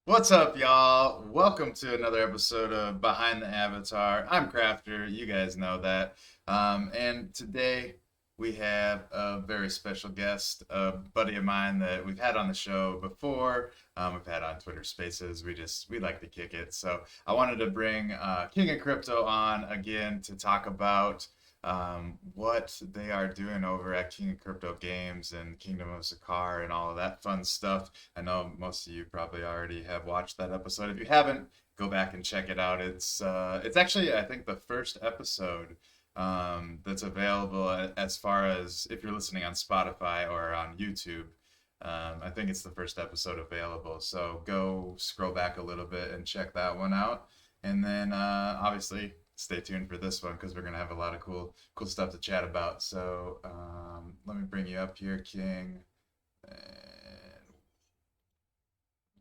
What's up, y'all? Welcome to another episode of Behind the Avatar. I'm Krafter. You guys know that. And today we have a very special guest, a buddy of mine that we've had on the show before. We've had on Twitter Spaces. We like to kick it. So I wanted to bring King of Crypto on again to talk about what they are doing over at King of Crypto Games and Kingdom of Sakar and all of that fun stuff. I know most of you probably already have watched that episode. If you haven't, go back and check it out. It's actually I think the first episode that's available as far as if you're listening on Spotify or on YouTube. I think it's the first episode available. So go scroll back a little bit and check that one out. And then obviously stay tuned for this one because we're gonna have a lot of cool stuff to chat about. So let me bring you up here, King, and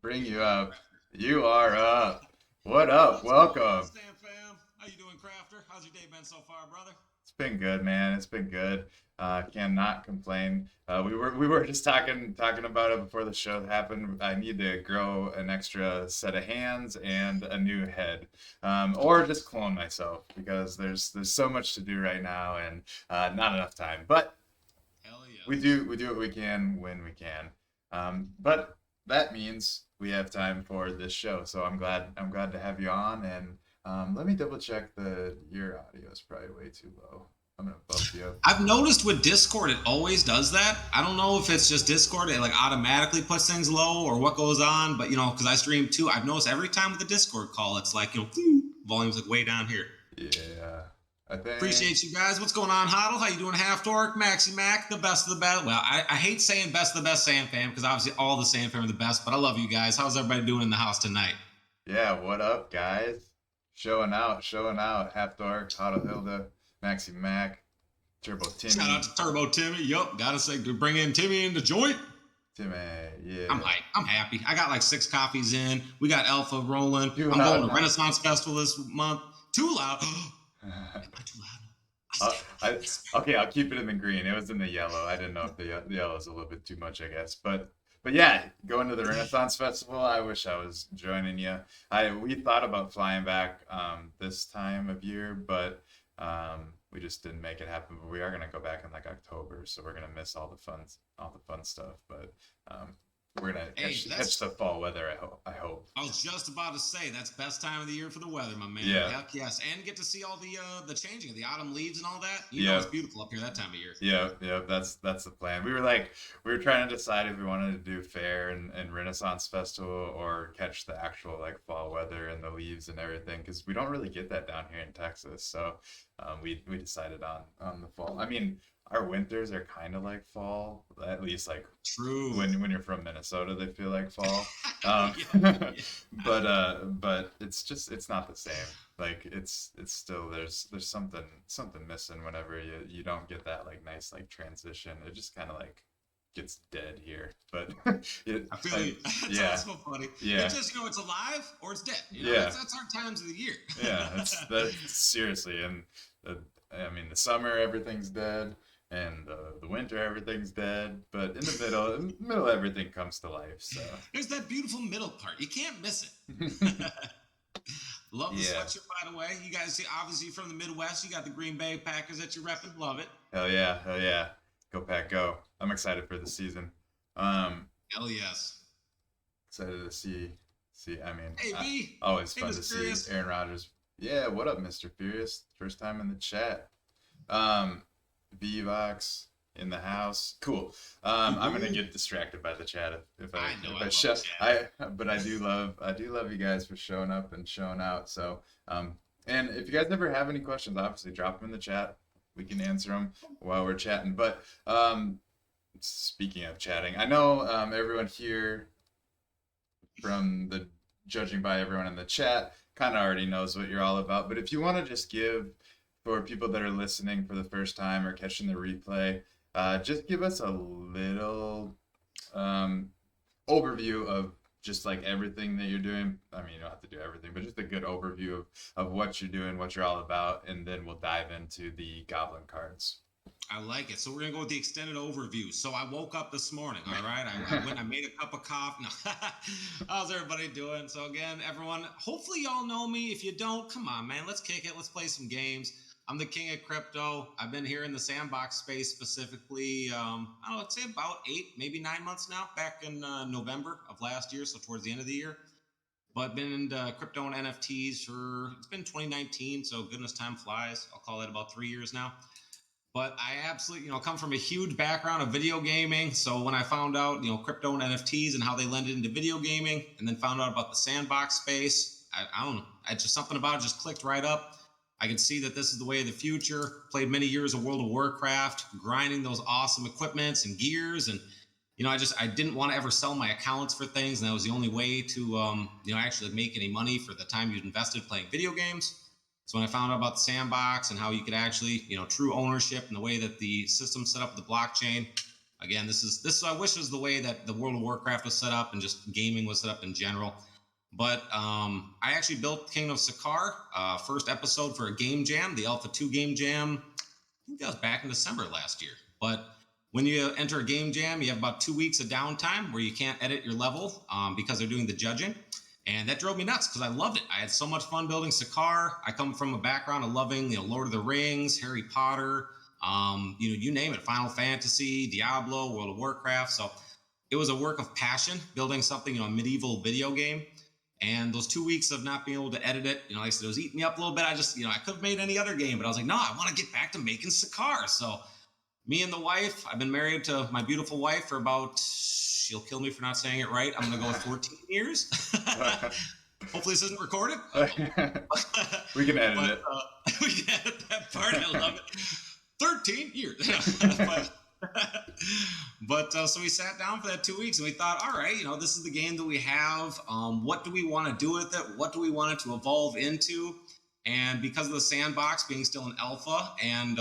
bring you up. You are up. What up? What's going on, Welcome. Stan fam? How you doing, Krafter? How's your day been so far, brother? It's been good, man. It's been good. Cannot complain. We were just talking about it before the show happened. I need to grow an extra set of hands and a new head, or just clone myself because there's so much to do right now and not enough time. But Hell yes. we do what we can when we can. But that means we have time for this show. So I'm glad to have you on. And let me double check the your audio is probably way too low. I'm gonna bump you up. I've noticed with Discord, it always does that. I don't know if it's just Discord, it like automatically puts things low or what goes on, but because I stream too, I've noticed every time with the Discord call, it's like, volume's like way down here. Yeah, I think. Appreciate you guys. What's going on, Hoddle? How you doing, Half Dork, Maxi Mac, the best of the best? Well, I hate saying best of the best Sand fam because obviously all the Sand fam are the best, but I love you guys. How's everybody doing in the house tonight? Yeah, what up, guys? Showing out, showing out. Half Dark, Otto Hilda, Maxi Mac, Turbo Shout out Timmy, to Turbo Timmy. Yup, gotta say to bring in Timmy in the joint. Timmy. I'm Yeah. hyped. I'm happy. I got like 6 copies in. We got Alpha rolling. Too I'm going loud, to huh? Renaissance Festival this month. Too loud. Am I too loud? I Uh, stay in my I, whisper. okay, I'll keep it in the green. It was in the yellow. I didn't know if the yellow is a little bit too much, I guess. But yeah, going to the Renaissance Festival. I wish I was joining you. We thought about flying back this time of year, but we just didn't make it happen. But we are gonna go back in like October, so we're gonna miss all the fun stuff. But um, we're gonna Hey, catch the fall weather. I hope. I was just about to say that's best time of the year for the weather, my man. Yeah. Heck yes, and get to see all the changing of the autumn leaves and all that. Yeah. It's beautiful up here that time of year. Yeah, yeah, that's the plan. We were trying to decide if we wanted to do fair and Renaissance Festival or catch the actual like fall weather and the leaves and everything because we don't really get that down here in Texas. So we decided on the fall. I mean, our winters are kind of like fall, at least like True. when you're from Minnesota, they feel like fall. Yeah, Um, yeah. but it's not the same. Like it's still there's something missing whenever you don't get that like nice like transition. It just kind of like gets dead here. But I feel you. yeah, That's so funny. yeah, It's just it's alive or it's dead. yeah, That's our times of the year. yeah. That's seriously. And the, I mean the summer everything's dead. And the winter, everything's dead. But in the middle, everything comes to life. So There's that beautiful middle part. You can't miss it. Love the yeah, sweatshirt, by the way. You guys see, obviously, from the Midwest, you got the Green Bay Packers that you're repping. Love it. hell yeah, hell yeah. Go Pack, go! I'm excited for the season. Um, Hell yes. excited to see. I mean, Hey, B. always Hey, fun to Mr. see Furious. Aaron Rodgers. Yeah, what up, Mr. Furious? First time in the chat. Um, VVox in the house. Cool. I'm gonna Ooh, get distracted by the chat I know if I I love shut. chat. But I do love you guys for showing up and showing out. So and if you guys ever have any questions, obviously drop them in the chat. We can answer them while we're chatting. But speaking of chatting, I know everyone here from the judging by everyone in the chat kind of already knows what you're all about. But if you want to just give for people that are listening for the first time or catching the replay, just give us a little um, overview of just like everything that you're doing. I mean, you don't have to do everything, but just a good overview of what you're doing, what you're all about, and then we'll dive into the Goblin cards. I like it. So we're gonna go with the extended overview. So I woke up this morning. All right, I went. I made a cup of coffee. No. How's everybody doing? So again, everyone. Hopefully y'all know me. If you don't, come on, man. Let's kick it. Let's play some games. I'm the king of crypto. I've been here in the sandbox space specifically. I don't know. I'd say about 8, maybe 9 months now. Back in November of last year, so towards the end of the year. But been into crypto and NFTs for it's been 2019. So goodness, time flies. I'll call it about 3 years now. But I absolutely, come from a huge background of video gaming. So when I found out, crypto and NFTs and how they lend into video gaming, and then found out about the sandbox space, I don't know. I just something about it just clicked right up. I could see that this is the way of the future. Played many years of World of Warcraft, grinding those awesome equipments and gears, and I didn't want to ever sell my accounts for things, and that was the only way to actually make any money for the time you'd invested playing video games. So when I found out about the sandbox and how you could actually, true ownership and the way that the system set up the blockchain, again, this I wish was the way that the World of Warcraft was set up and just gaming was set up in general. But I actually built Kingdom of Sakar, first episode for a game jam, the Alpha 2 game jam. I think that was back in December last year. But when you enter a game jam, you have about 2 weeks of downtime where you can't edit your level because they're doing the judging. And that drove me nuts because I loved it. I had so much fun building Sakar. I come from a background of loving, Lord of the Rings, Harry Potter, you name it, Final Fantasy, Diablo, World of Warcraft. So it was a work of passion building something, a medieval video game. And those 2 weeks of not being able to edit it, like I said, it was eating me up a little bit. I just, I could have made any other game, but I was like, no, I want to get back to making Sakar. So me and the wife, I've been married to my beautiful wife for about, she'll kill me for not saying it right, I'm going to go with 14 years. Hopefully this isn't recorded. We can edit it. We can edit that part. I love it. 13 years. But so we sat down for that 2 weeks and we thought, all right, this is the game that we have. What do we want to do with it? What do we want it to evolve into? And because of the sandbox being still an alpha, and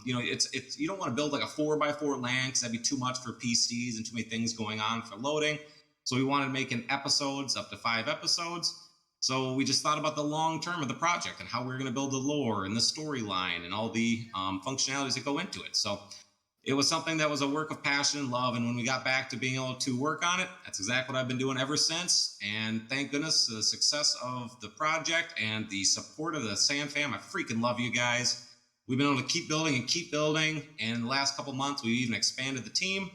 it's you don't want to build like a 4x4 LAN because that'd be too much for PCs and too many things going on for loading. So we wanted to make in episodes, up to 5 episodes. So we just thought about the long term of the project and how we're going to build the lore and the storyline and all the functionalities that go into it. So it was something that was a work of passion and love. And when we got back to being able to work on it, that's exactly what I've been doing ever since. And thank goodness the success of the project and the support of the Sand Fam. I freaking love you guys. We've been able to keep building and keep building. And in the last couple months, we've even expanded the team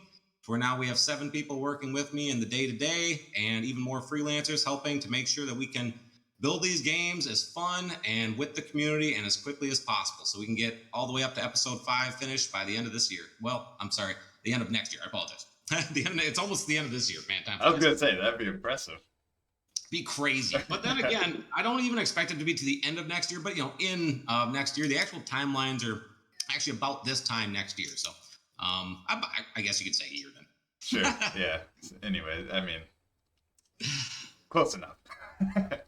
to where now we have 7 people working with me in the day-to-day and even more freelancers helping to make sure that we can build these games as fun and with the community and as quickly as possible so we can get all the way up to episode 5 finished by the end of this year. Well, I'm sorry, the end of next year. I apologize. It's almost the end of this year, man. I was going to say, that'd be impressive. Be crazy. But then again, I don't even expect it to be to the end of next year, but, in next year, the actual timelines are actually about this time next year. So I guess you could say a year then. Sure, yeah. Anyway, I mean, close enough.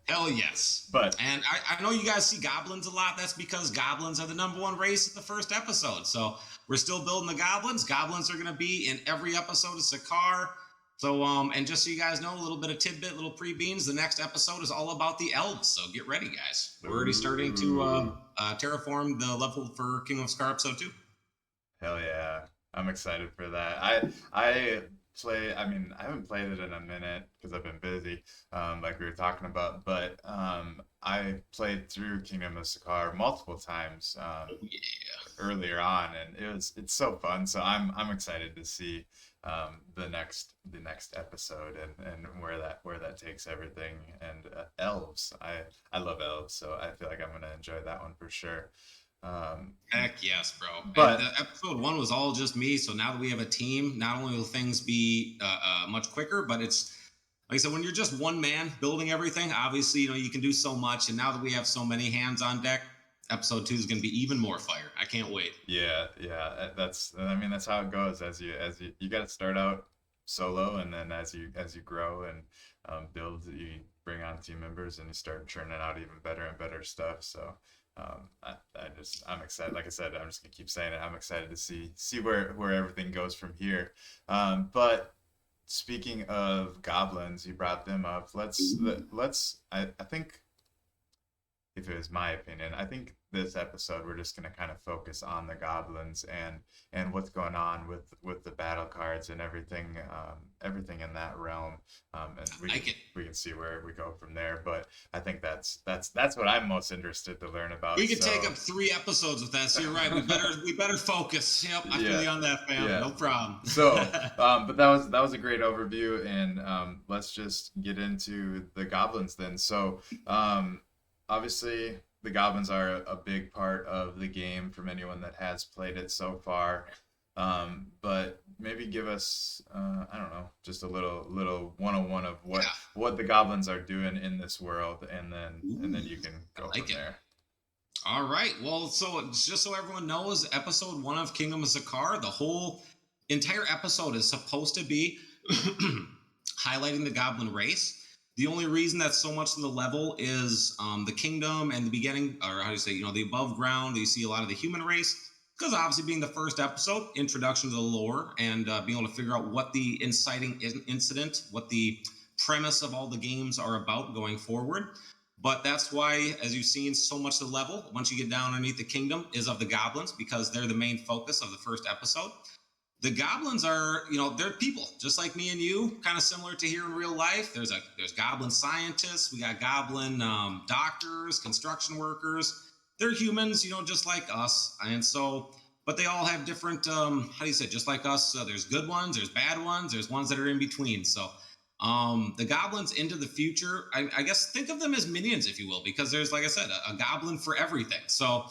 Hell yes. And I know you guys see goblins a lot. That's because goblins are the #1 race at the first episode. So we're still building the goblins. Goblins are going to be in every episode of Sakar. So, and just so you guys know, a little bit of tidbit, little pre-beans, the next episode is all about the elves. So get ready, guys. We're already starting to terraform the level for Kingdom of Sakar episode 2. Hell yeah. I'm excited for that. I haven't played it in a minute because I've been busy, like we were talking about. But I played through Kingdom of Sakar multiple times earlier on, and it's so fun. So I'm excited to see the next episode and where that takes everything. And elves, I love elves, so I feel like I'm gonna enjoy that one for sure. Heck yes, bro. But and episode 1 was all just me. So now that we have a team, not only will things be much quicker, but it's like I said, when you're just one man building everything, obviously, you can do so much. And now that we have so many hands on deck, episode 2 is going to be even more fire. I can't wait. Yeah. That's how it goes. As you got to start out solo, and then as you grow and build, you bring on team members and you start churning out even better and better stuff. So I'm excited. Like I said, I'm just gonna keep saying it. I'm excited to see where everything goes from here. But speaking of goblins, you brought them up. I think if it was my opinion. I think this episode we're just going to kind of focus on the goblins and what's going on with the battle cards and everything, everything in that realm, and I like it. we can see where we go from there. But I think that's what I'm most interested to learn about. We could So take up 3 episodes with that. So you're right. We better focus. Yep, I feel yeah, you on that, fam. yeah. No problem. So, but that was a great overview, and let's just get into the goblins then. So, obviously, the goblins are a big part of the game from anyone that has played it so far. But maybe give us, I don't know, just a little 101 of Yeah. what the goblins are doing in this world, and then Ooh, you can I go like from it. there. All right. Well, so just so everyone knows, episode 1 of Kingdom of Zakar, the whole entire episode is supposed to be highlighting the goblin race. The only reason that so much of the level is the kingdom and the beginning, or how do you say, the above ground, you see a lot of the human race. Because obviously, being the first episode, introduction to the lore, and being able to figure out what the inciting incident, what the premise of all the games are about going forward. But that's why, as you've seen, so much of the level, once you get down underneath the kingdom, is of the goblins, because they're the main focus of the first episode. The goblins are, they're people just like me and you, kind of similar to here in real life. There's goblin scientists, we got goblin doctors, construction workers. They're humans, just like us, and so, but they all have different, how do you say, just like us. There's good ones, there's bad ones, there's ones that are in between. So the goblins into the future, I guess think of them as minions, if you will, because there's, like I said, a goblin for everything. So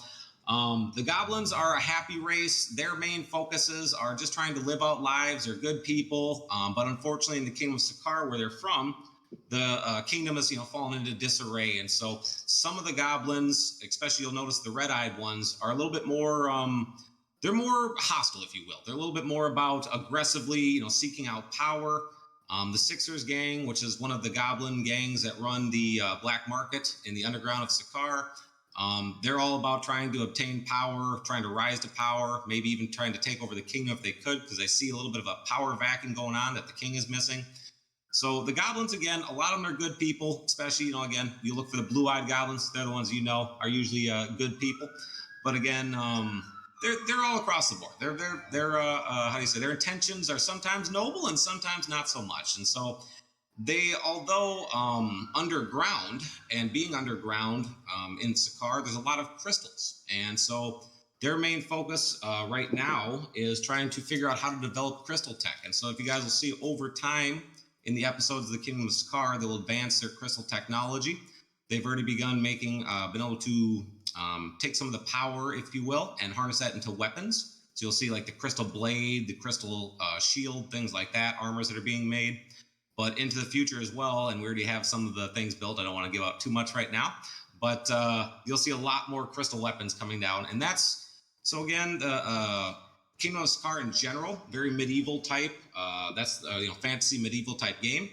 the goblins are a happy race. Their main focuses are just trying to live out lives. They're good people. But unfortunately, in the kingdom of Sakar, where they're from, the kingdom has fallen into disarray. And so some of the goblins, especially you'll notice the red-eyed ones, are a little bit more. They're more hostile, if you will. They're a little bit more about aggressively, seeking out power. The Sixers gang, which is one of the goblin gangs that run the black market in the underground of Sakar, they're all about trying to obtain power, trying to rise to power, maybe even trying to take over the kingdom if they could, because they see a little bit of a power vacuum going on that the king is missing. So the goblins, again, a lot of them are good people, especially, again, you look for the blue-eyed goblins. They're the ones are usually good people. But again, they're all across the board. They're how do you say, their intentions are sometimes noble and sometimes not so much. And so they, although underground, and being underground in Sakar, there's a lot of crystals. And so their main focus right now is trying to figure out how to develop crystal tech. And so if you guys will see over time in the episodes of the Kingdom of Sakar, they'll advance their crystal technology. They've already begun making, been able to take some of the power, if you will, and harness that into weapons. So you'll see like the crystal blade, the crystal shield, things like that, armors that are being made. But into the future as well, and we already have some of the things built. I don't want to give out too much right now, but you'll see a lot more crystal weapons coming down. And that's, so again, the Kingdom of Sakar in general, very medieval type. That's fantasy medieval type game.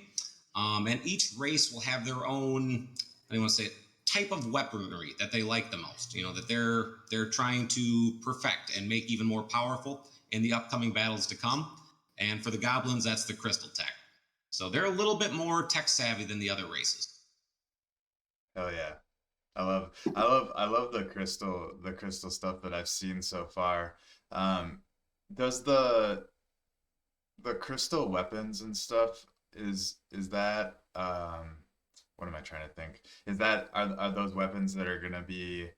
And each race will have their own, I don't want to say it, type of weaponry that they like the most. That they're trying to perfect and make even more powerful in the upcoming battles to come. And for the goblins, that's the crystal tech. So they're a little bit more tech savvy than the other races. Hell yeah. I love the crystal stuff that I've seen so far. Um, does the crystal weapons and stuff, is that what am I trying to think? Is that, are those weapons that are gonna be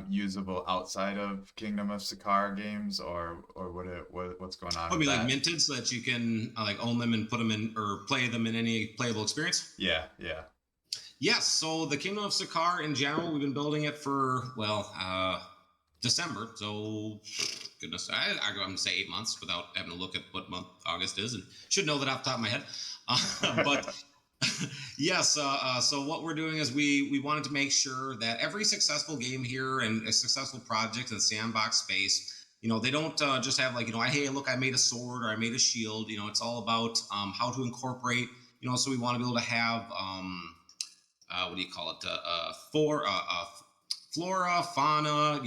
usable outside of Kingdom of Sakar games, or what's going on Would with be like that? minted so that you can like own them and put them in or play them in any playable experience. Yeah, yeah. Yes. So the Kingdom of Sakar in general, we've been building it for December. So goodness, I'm going to say 8 months without having to look at what month August is, and should know that off the top of my head. But yes, so what we're doing is we wanted to make sure that every successful game here and a successful project in the sandbox space, they don't just have like, hey, look, I made a sword or I made a shield. It's all about how to incorporate. So we want to be able to have what do you call it? Flora, fauna,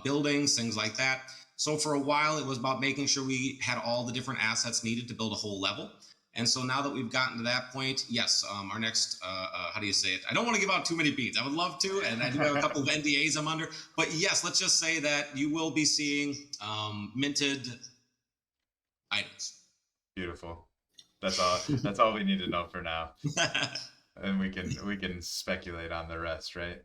buildings, things like that. So for a while, it was about making sure we had all the different assets needed to build a whole level. And so now that we've gotten to that point, yes, our next, how do you say it? I don't want to give out too many beans. I would love to, and I do have a couple of NDAs I'm under. But yes, let's just say that you will be seeing minted items. Beautiful. That's all. That's all we need to know for now, and we can speculate on the rest, right?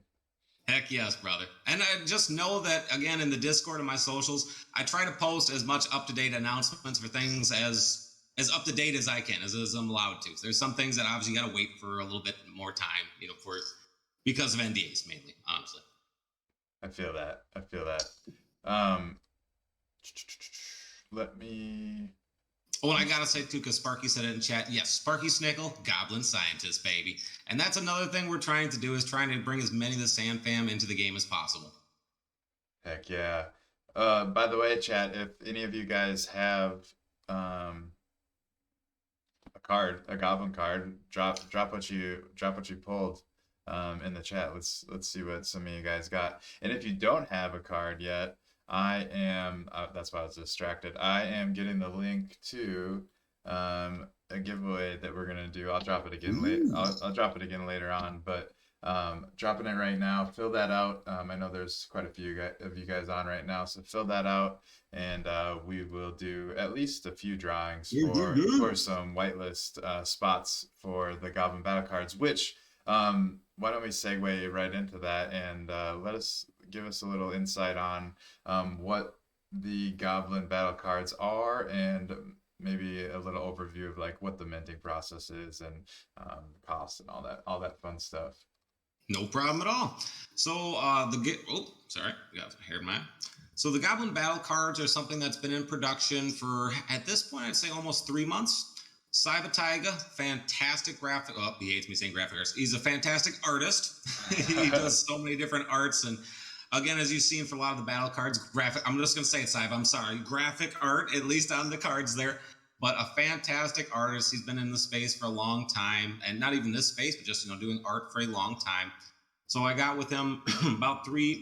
Heck yes, brother. And I just know that, again, in the Discord and my socials, I try to post as much up-to-date announcements for things as up-to-date as I can, as I'm allowed to. So there's some things that obviously got to wait for a little bit more time, for because of NDAs mainly, honestly. I feel that. Um, let me. Oh, and I gotta say too, because Sparky said it in chat. Yes, Sparky Snickle, Goblin Scientist, baby. And that's another thing we're trying to do, is trying to bring as many of the Sand Fam into the game as possible. Heck yeah. By the way, chat, if any of you guys have a goblin card, drop what you pulled in the chat. Let's see what some of you guys got. And if you don't have a card yet, I am that's why I was distracted. I am getting the link to a giveaway that we're gonna do. I'll drop it again later. I'll drop it again later on, but dropping it right now. Fill that out. I know there's quite a few of you guys on right now, so fill that out, and we will do at least a few drawings for some whitelist spots for the Goblin battle cards. Which why don't we segue right into that, and give us a little insight on what the Goblin battle cards are, and maybe a little overview of like what the minting process is, and costs and all that fun stuff. No problem at all. So sorry, got hair in my eye. So the Goblin battle cards are something that's been in production for, at this point, I'd say almost 3 months. Cybertyga, fantastic graphic. Oh, he hates me saying graphic artist. He's a fantastic artist. He does so many different arts, and again, as you've seen for a lot of the battle cards, graphic. I'm just gonna say it, Cyber. I'm sorry, graphic art, at least on the cards there. But a fantastic artist. He's been in the space for a long time, and not even this space, but just doing art for a long time. So I got with him about probably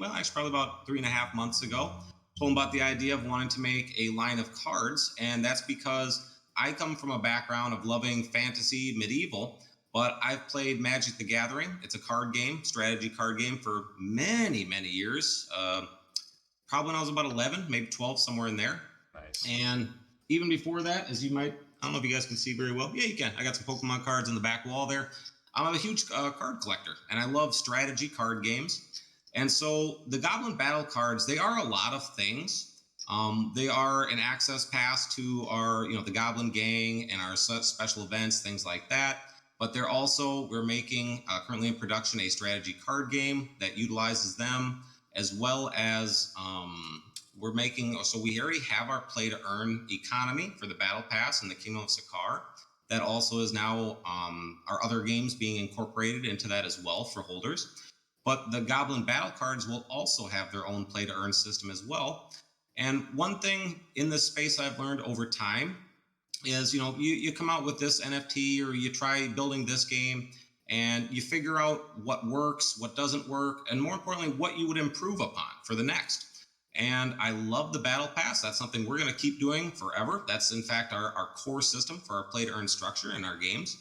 about 3.5 months ago. Told him about the idea of wanting to make a line of cards, and that's because I come from a background of loving fantasy, medieval, but I've played Magic the Gathering. It's a card game, strategy card game, for many, many years. Probably when I was about 11, maybe 12, somewhere in there. Nice. And even before that, as you might, I don't know if you guys can see very well. Yeah, you can. I got some Pokemon cards in the back wall there. I'm a huge card collector, and I love strategy card games. And so the Goblin battle cards, they are a lot of things. They are an access pass to our, the Goblin gang and our special events, things like that. But they're also, we're making currently in production a strategy card game that utilizes them, as well as we're making, so we already have our play to earn economy for the battle pass in the Kingdom of Sakar. That also is now our other games being incorporated into that as well for holders. But the Goblin battle cards will also have their own play to earn system as well. And one thing in this space I've learned over time is, you come out with this NFT, or you try building this game, and you figure out what works, what doesn't work, and more importantly, what you would improve upon for the next. And I love the battle pass. That's something we're going to keep doing forever. That's in fact our core system for our play to earn structure in our games.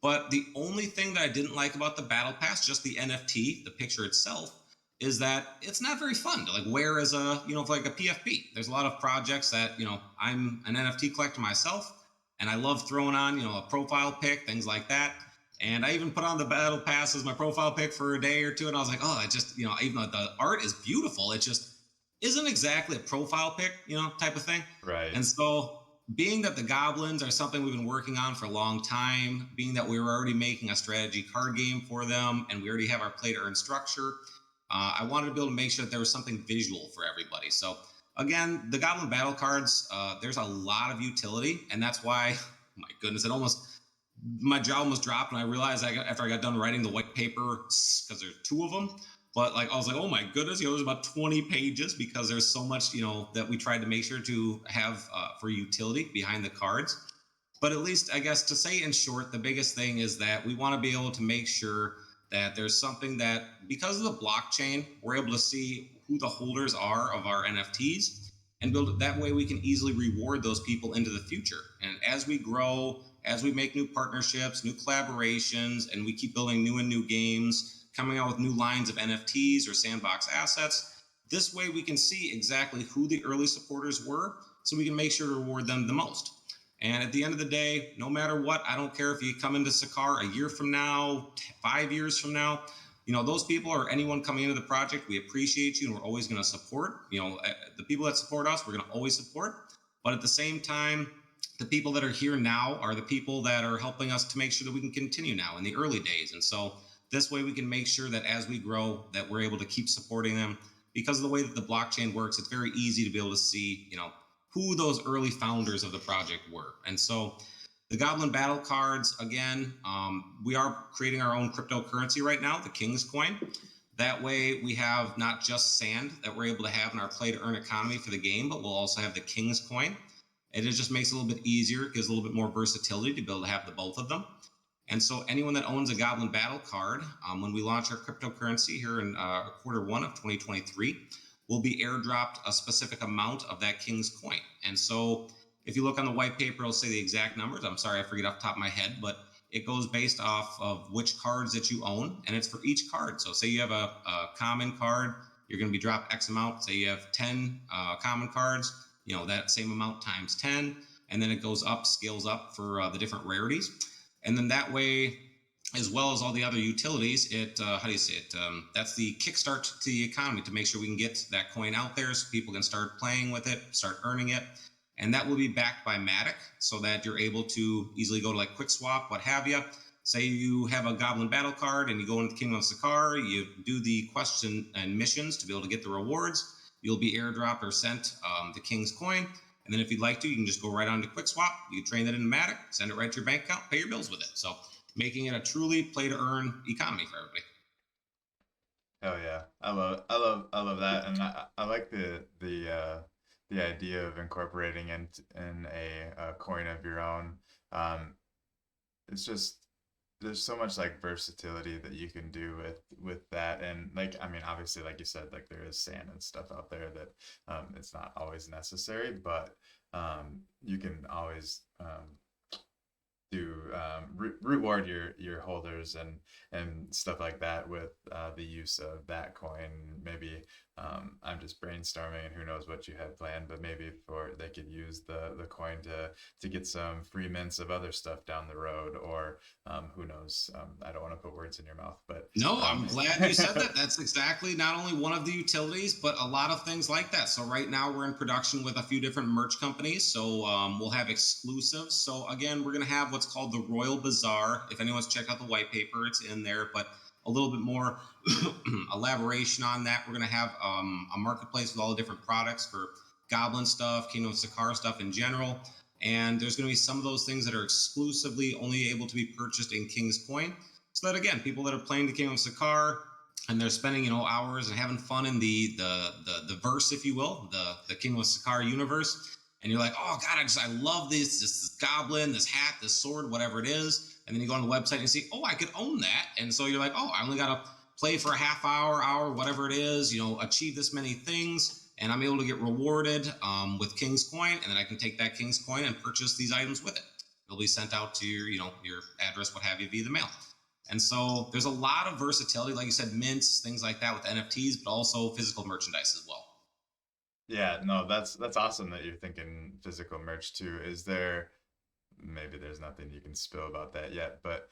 But the only thing that I didn't like about the battle pass, just the NFT, the picture itself, is that it's not very fun to like wear as a, like a PFP. There's a lot of projects that, I'm an NFT collector myself, and I love throwing on, a profile pic, things like that. And I even put on the battle pass as my profile pic for a day or two, and I was like, oh, it just, even though the art is beautiful, it just isn't exactly a profile pic, type of thing. Right. And so being that the Goblins are something we've been working on for a long time, being that we were already making a strategy card game for them, and we already have our play to earn structure, I wanted to be able to make sure that there was something visual for everybody. So again, the Goblin battle cards, there's a lot of utility, and that's why, my goodness, my jaw almost dropped when I realized after I got done writing the white paper, because there's 2 of them. But I was like, oh my goodness, there's about 20 pages, because there's so much, that we tried to make sure to have for utility behind the cards. But at least, I guess, to say in short, the biggest thing is that we want to be able to make sure that there's something that, because of the blockchain, we're able to see who the holders are of our NFTs, and build it that way we can easily reward those people into the future. And as we grow, as we make new partnerships, new collaborations, and we keep building new and new games, coming out with new lines of NFTs or sandbox assets, this way we can see exactly who the early supporters were, so we can make sure to reward them the most. And at the end of the day, no matter what, I don't care if you come into Sakar a year from now, 5 years from now, those people or anyone coming into the project, we appreciate you and we're always going to support. The people that support us, we're going to always support. But at the same time, the people that are here now are the people that are helping us to make sure that we can continue now in the early days. And so this way we can make sure that as we grow, that we're able to keep supporting them. Because of the way that the blockchain works, it's very easy to be able to see, who those early founders of the project were. And so the Goblin battle cards, again, we are creating our own cryptocurrency right now, the KINZ coin. That way we have not just sand that we're able to have in our play to earn economy for the game, but we'll also have the KINZ coin. And it just makes it a little bit easier, gives a little bit more versatility to be able to have the both of them. And so anyone that owns a Goblin battle card, when we launch our cryptocurrency here in Q1 of 2023, will be airdropped a specific amount of that KINZ coin. And so if you look on the white paper, it'll say the exact numbers. I'm sorry, I forget off the top of my head, but it goes based off of which cards that you own, and it's for each card. So say you have a common card, you're going to be dropped X amount. Say you have 10 common cards, that same amount times 10, and then it goes up, scales up for the different rarities. And then that way, as well as all the other utilities, that's the kickstart to the economy to make sure we can get that coin out there so people can start playing with it, start earning it. And that will be backed by Matic so that you're able to easily go to like QuickSwap, what have you. Say you have a Goblin battle card and you go into the Kingdom of Sakar, you do the question and missions to be able to get the rewards. You'll be airdropped or sent the KINZ coin. And then if you'd like to, you can just go right on to QuickSwap. You train that into Matic, send it right to your bank account, pay your bills with it. So making it a truly play to earn economy for everybody. Oh yeah, I love that, and I like the idea of incorporating in a coin of your own. Um, it's just there's so much like versatility that you can do with that, and like I mean obviously like you said, like there is sand and stuff out there that it's not always necessary, but you can always do reward your holders and stuff like that with the use of that coin. Maybe I'm just brainstorming, and who knows what you had planned, but maybe for they could use the coin to get some free mints of other stuff down the road, or who knows. I don't want to put words in your mouth, but no, I'm glad you said that. That's exactly not only one of the utilities, but a lot of things like that. So right now we're in production with a few different merch companies. So we'll have exclusives. So again, we're going to have what's called the Royal Bazaar. If anyone's checked out the white paper, it's in there, but a little bit more elaboration on that. We're going to have a marketplace with all the different products for Goblin stuff, Kingdom of Sakar stuff in general. And there's going to be some of those things that are exclusively only able to be purchased in KINZ coin. So that again, people that are playing the Kingdom of Sakar and they're spending hours and having fun in the verse, if you will, the Kingdom of Sakar universe, and you're like, oh god, I love this goblin, this hat, this sword, whatever it is. And then you go on the website and you see, oh, I could own that. And so you're like, oh, I only got to play for a half hour, whatever it is, achieve this many things, and I'm able to get rewarded with KINZ coin, and then I can take that KINZ coin and purchase these items with it. It'll be sent out to your address, what have you, via the mail. And so there's a lot of versatility, like you said, mints, things like that with NFTs, but also physical merchandise as well. Yeah, no, that's awesome that you're thinking physical merch too. Is there maybe there's nothing you can spill about that yet, but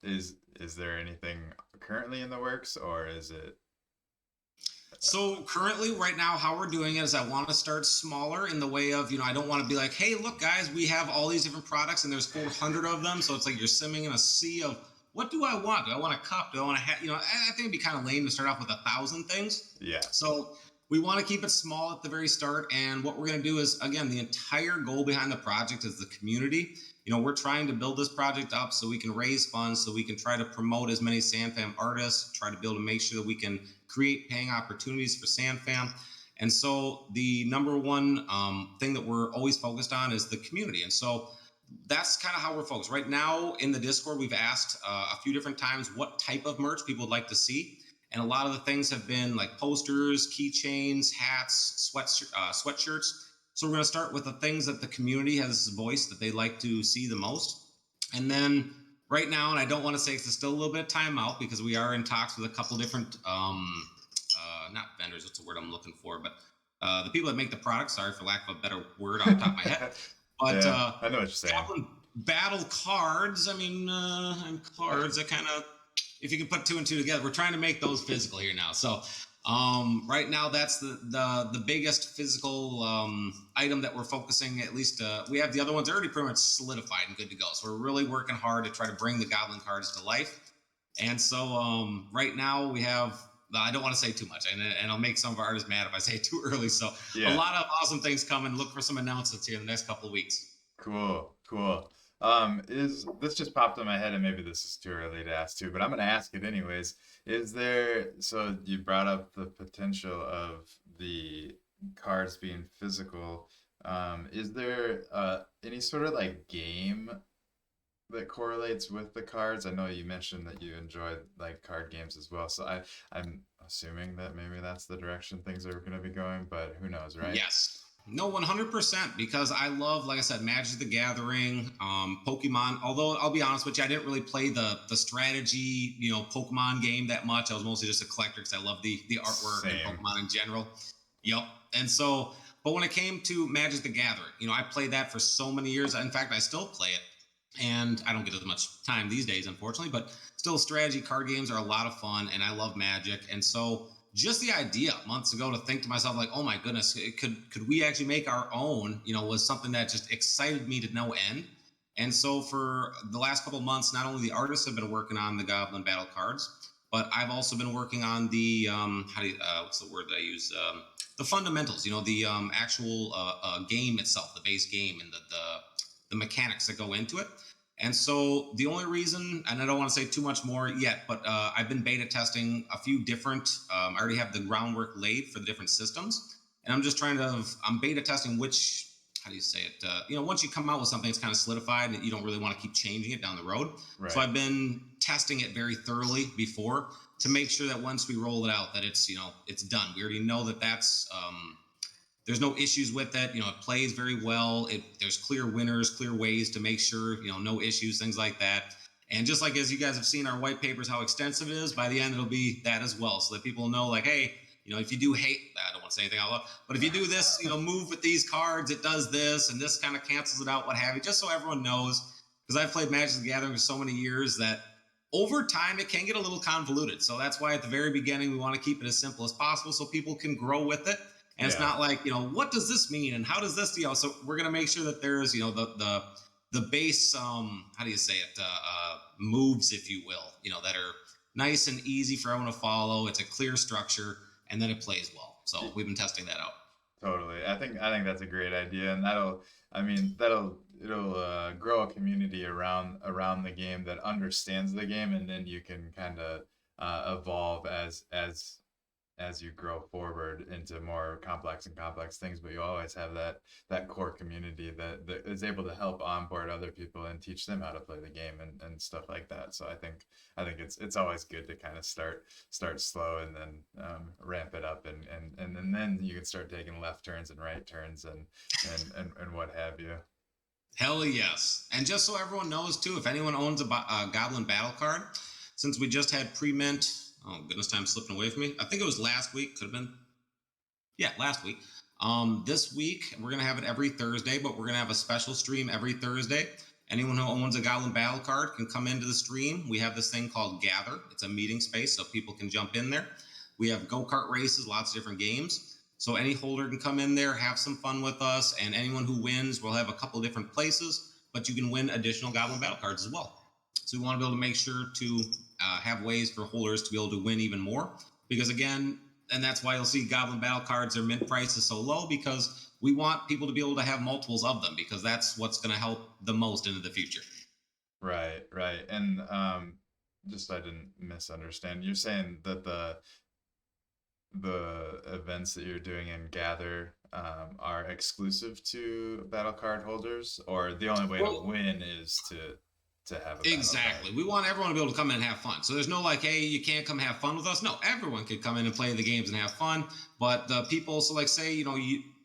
is there anything currently in the works, or is it? So currently, right now, how we're doing it is I want to start smaller in the way of, I don't want to be like, hey, look, guys, we have all these different products and there's 400 of them. So it's like you're swimming in a sea of, what do I want? Do I want a cup? Do I want a hat? I think it'd be kind of lame to start off with 1,000 things. Yeah. So we want to keep it small at the very start. And what we're going to do is, again, the entire goal behind the project is the community. We're trying to build this project up so we can raise funds, so we can try to promote as many SandFam artists, try to be able to make sure that we can create paying opportunities for SandFam. And so the number one thing that we're always focused on is the community. And so that's kind of how we're focused. Right now in the Discord, we've asked a few different times what type of merch people would like to see. And a lot of the things have been like posters, keychains, hats, sweatshirts. So we're going to start with the things that the community has voiced that they like to see the most. And then right now, and I don't want to say it's still a little bit of time out because we are in talks with a couple different, not vendors, what's the word I'm looking for, but the people that make the product, sorry for lack of a better word off the top of my head. But Yeah, I know what you're saying. Goblin battle cards, and cards that kind of, if you can put two and two together, we're trying to make those physical here now. So right now, that's the biggest physical item that we're focusing. At least we have the other ones already pretty much solidified and good to go. So we're really working hard to try to bring the Goblin cards to life. And so right now we have. I don't want to say too much, and I'll make some of our artists mad if I say too early. So a lot of awesome things coming. Look for some announcements here in the next couple of weeks. Cool. Is this just popped in my head, and maybe this is too early to ask too, but I'm gonna ask it anyways. Is there, so you brought up the potential of the cards being physical. Is there any sort of like game that correlates with the cards? I know you mentioned that you enjoy like card games as well, so I'm assuming that maybe that's the direction things are gonna be going, but who knows, right? Yes. No, 100%, because I love, like I said, Magic the Gathering, Pokemon. Although I'll be honest with you, I didn't really play the strategy, Pokemon game that much. I was mostly just a collector because I love the artwork and Same. Pokemon in general. Yep. And so, but when it came to Magic the Gathering, I played that for so many years. In fact, I still play it, and I don't get as much time these days, unfortunately. But still, strategy card games are a lot of fun, and I love Magic. And so just the idea months ago to think to myself like, oh my goodness, could we actually make our own, was something that just excited me to no end. And so for the last couple of months, not only the artists have been working on the Goblin battle cards, but I've also been working on the what's the word that I use, the fundamentals, the actual game itself, the base game, and the mechanics that go into it. And so the only reason, and I don't want to say too much more yet, but I've been beta testing a few different, I already have the groundwork laid for the different systems. And I'm just I'm beta testing which, how do you say it? Once you come out with something, it's kind of solidified and you don't really want to keep changing it down the road. Right. So I've been testing it very thoroughly before to make sure that once we roll it out, that it's, it's done. We already know that that's, there's no issues with it. It plays very well. There's clear winners, clear ways to make sure, no issues, things like that. And just like as you guys have seen our white papers, how extensive it is, by the end, it'll be that as well. So that people know like, hey, if you do hate, I don't want to say anything out loud, but if you do this, move with these cards, it does this, and this kind of cancels it out, what have you, just so everyone knows. Because I've played Magic the Gathering for so many years that over time, it can get a little convoluted. So that's why at the very beginning, we want to keep it as simple as possible so people can grow with it. And it's not like, what does this mean? And how does this, so we're going to make sure that there's, the base, how do you say it, moves, if you will, that are nice and easy for everyone to follow. It's a clear structure, and then it plays well. So we've been testing that out. Totally. I think that's a great idea, and it'll grow a community around the game that understands the game, and then you can kind of evolve as you grow forward into more complex things, but you always have that core community that is able to help onboard other people and teach them how to play the game and stuff like that. So I think it's always good to kind of start slow and then ramp it up and then you can start taking left turns and right turns and what have you. Hell yes. And just so everyone knows too, if anyone owns a Goblin battle card, since we just had pre-mint, oh goodness, time's slipping away from me. I think it was last week. Could have been. Yeah, last week. This week, we're going to have it every Thursday, but we're going to have a special stream every Thursday. Anyone who owns a Goblin battle card can come into the stream. We have this thing called Gather. It's a meeting space, so people can jump in there. We have go-kart races, lots of different games. So any holder can come in there, have some fun with us, and anyone who wins, we'll have a couple different places, but you can win additional Goblin battle cards as well. So we want to be able to make sure to have ways for holders to be able to win even more. Because again, and that's why you'll see Goblin battle cards, their mint price is so low, because we want people to be able to have multiples of them, because that's what's going to help the most into the future. Right. And just so I didn't misunderstand, you're saying that the events that you're doing in Gather are exclusive to battle card holders, or the only way to win is to have a exactly. We want everyone to be able to come in and have fun. So there's no like, hey, you can't come have fun with us. No, everyone could come in and play the games and have fun. But the people, so like say,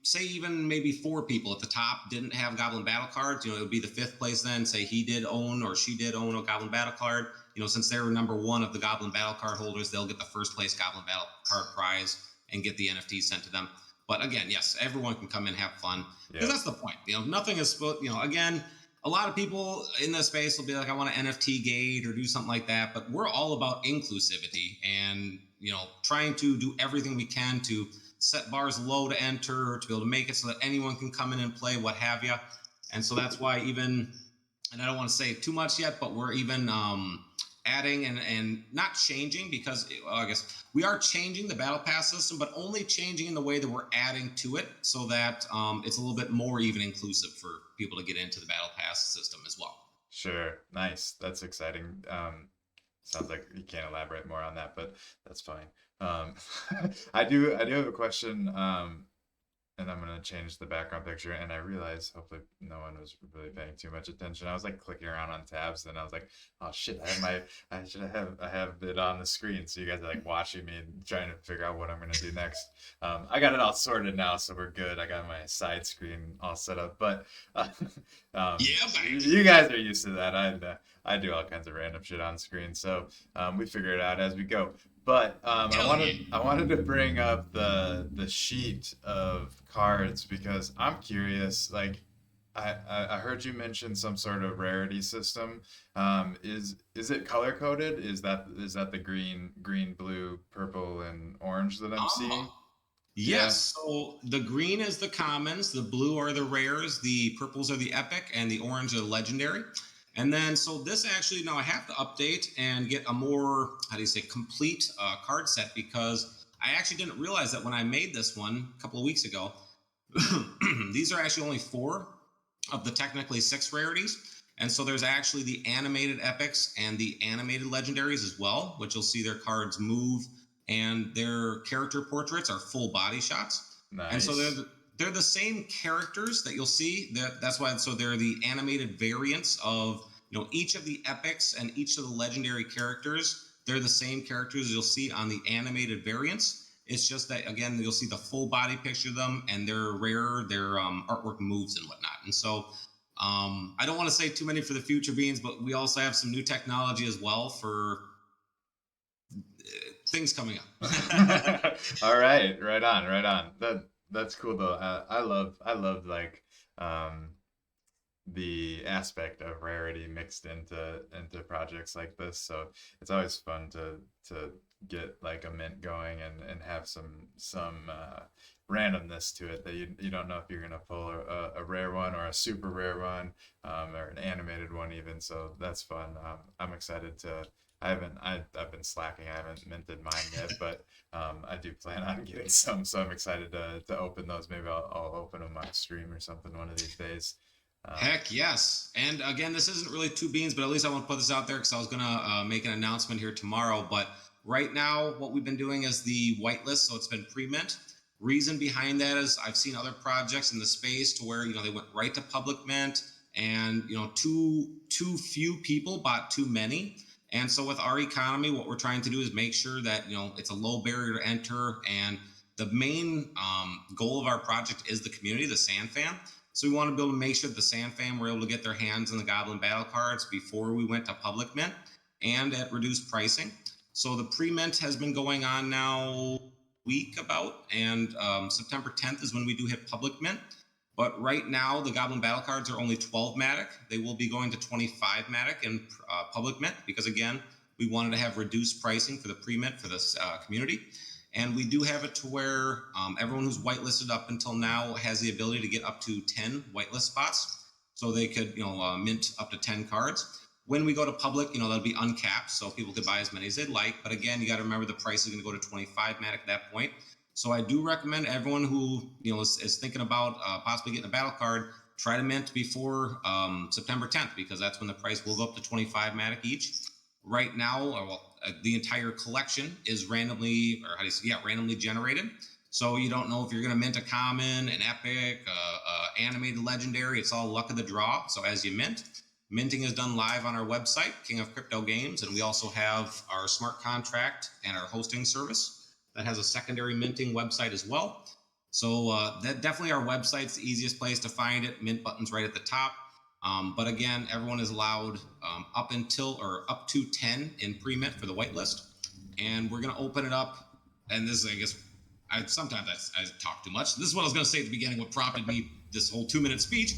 say even maybe 4 people at the top didn't have Goblin battle cards, it would be the 5th place then. Say he did own or she did own a Goblin battle card. Since they were number 1 of the Goblin battle card holders, they'll get the 1st place Goblin battle card prize and get the NFT sent to them. But again, yes, everyone can come in and have fun, because that's the point. Nothing is supposed. Again, a lot of people in this space will be like, I want an NFT gate or do something like that. But we're all about inclusivity and trying to do everything we can to set bars low to enter, to be able to make it so that anyone can come in and play, what have you. And so that's why and I don't want to say too much yet, but we're even adding and not changing, because I guess we are changing the battle pass system, but only changing in the way that we're adding to it, so that it's a little bit more even inclusive for people to get into the battle pass system as well. Sure. Nice. That's exciting. Sounds like you can't elaborate more on that, but that's fine. I do have a question, and I'm gonna change the background picture, and I realized hopefully no one was really paying too much attention. I was like clicking around on tabs, and I was like, oh shit, I have it on the screen, so you guys are like watching me and trying to figure out what I'm gonna do next. I got it all sorted now, so we're good. I got my side screen all set up, but you guys are used to that. I do all kinds of random shit on screen, so we figure it out as we go. But I wanted to bring up the sheet of cards, because I'm curious. Like, I heard you mention some sort of rarity system. Is it color coded? Is that the green, blue, purple, and orange that I'm seeing? Yes. Yeah. So the green is the commons, the blue are the rares, the purples are the epic, and the orange are the legendary. And then, so this actually, now I have to update and get a more, complete card set, because I actually didn't realize that when I made this one a couple of weeks ago. These are actually only 4 of the technically 6 rarities. And so there's actually the animated epics and the animated legendaries as well, which you'll see their cards move, and their character portraits are full body shots. Nice. And so they're the same characters that you'll see. That's why. So they're the animated variants of each of the epics and each of the legendary characters. They're the same characters you'll see on the animated variants. It's just that, again, you'll see the full body picture of them, and they're rarer. Their artwork moves and whatnot. And so I don't want to say too many for the future beans, but we also have some new technology as well for things coming up. All right, right on. That's cool though. I love like the aspect of rarity mixed into projects like this. So it's always fun to get like a mint going and have some randomness to it, that you don't know if you're gonna pull a rare one or a super rare one, or an animated one even. So that's fun. I'm excited to. I've been slacking. I haven't minted mine yet, but I do plan on getting some. So I'm excited to open those. Maybe I'll open them on stream or something one of these days. Heck yes. And again, this isn't really 2 beans, but at least I want to put this out there, because I was going to make an announcement here tomorrow. But right now, what we've been doing is the whitelist. So it's been pre-mint. Reason behind that is I've seen other projects in the space to where, they went right to public mint, and, too few people bought too many. And so with our economy, what we're trying to do is make sure that, it's a low barrier to enter. And the main goal of our project is the community, the Sand Fam. So we want to be able to make sure that the Sand Fam were able to get their hands on the Goblin battle cards before we went to public mint, and at reduced pricing. So the pre-mint has been going on now week about, and September 10th is when we do hit public mint. But right now, the Goblin battle cards are only 12 Matic. They will be going to 25 Matic in public mint, because, again, we wanted to have reduced pricing for the pre-mint for this community. And we do have it to where everyone who's whitelisted up until now has the ability to get up to 10 whitelist spots. So they could, mint up to 10 cards. When we go to public, that'll be uncapped, so people could buy as many as they'd like. But again, you got to remember the price is going to go to 25 Matic at that point. So I do recommend everyone who is thinking about possibly getting a battle card, try to mint before September 10th, because that's when the price will go up to 25 Matic each. Right now, the entire collection is randomly generated. So you don't know if you're going to mint a common, an epic, animated legendary. It's all luck of the draw. So as you mint, minting is done live on our website, King of Crypto Games, and we also have our smart contract and our hosting service that has a secondary minting website as well. So that definitely our website's the easiest place to find it. Mint button's right at the top. But again, everyone is allowed up to 10 in pre-mint for the whitelist, and we're gonna open it up. And this is, I guess, I talk too much. This is what I was gonna say at the beginning. What prompted me this whole 2-minute speech.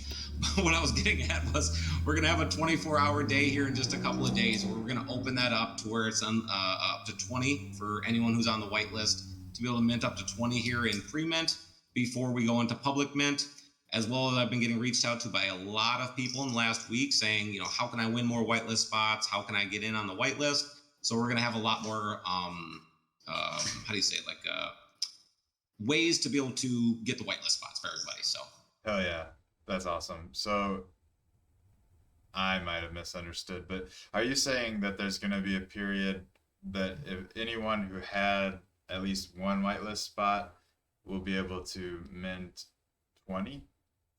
What I was getting at was we're gonna have a 24-hour day here in just a couple of days, where we're gonna open that up to where it's up to 20 for anyone who's on the whitelist to be able to mint up to 20 here in pre-mint before we go into public mint. As well as I've been getting reached out to by a lot of people in the last week saying, how can I win more whitelist spots? How can I get in on the whitelist? So we're going to have a lot more, how do you say it? Ways to be able to get the whitelist spots for everybody. So. Hell yeah. That's awesome. So I might have misunderstood, but are you saying that there's going to be a period that if anyone who had at least one whitelist spot will be able to mint 20?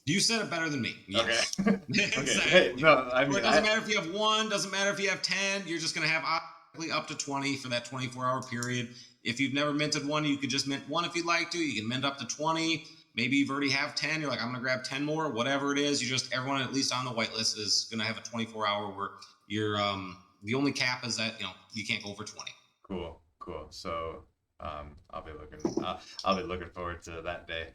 You said it better than me. Yes. Okay. Exactly. Hey, no, I mean, it doesn't matter if you have one, doesn't matter if you have 10, you're just going to have up to 20 for that 24-hour period. If you've never minted one, you could just mint one if you'd like to. You can mint up to 20. Maybe you've already have 10. You're like, I'm going to grab 10 more, whatever it is. Everyone at least on the whitelist is going to have a 24-hour where you're, the only cap is that, you can't go over 20. Cool. So, I'll be looking forward to that day.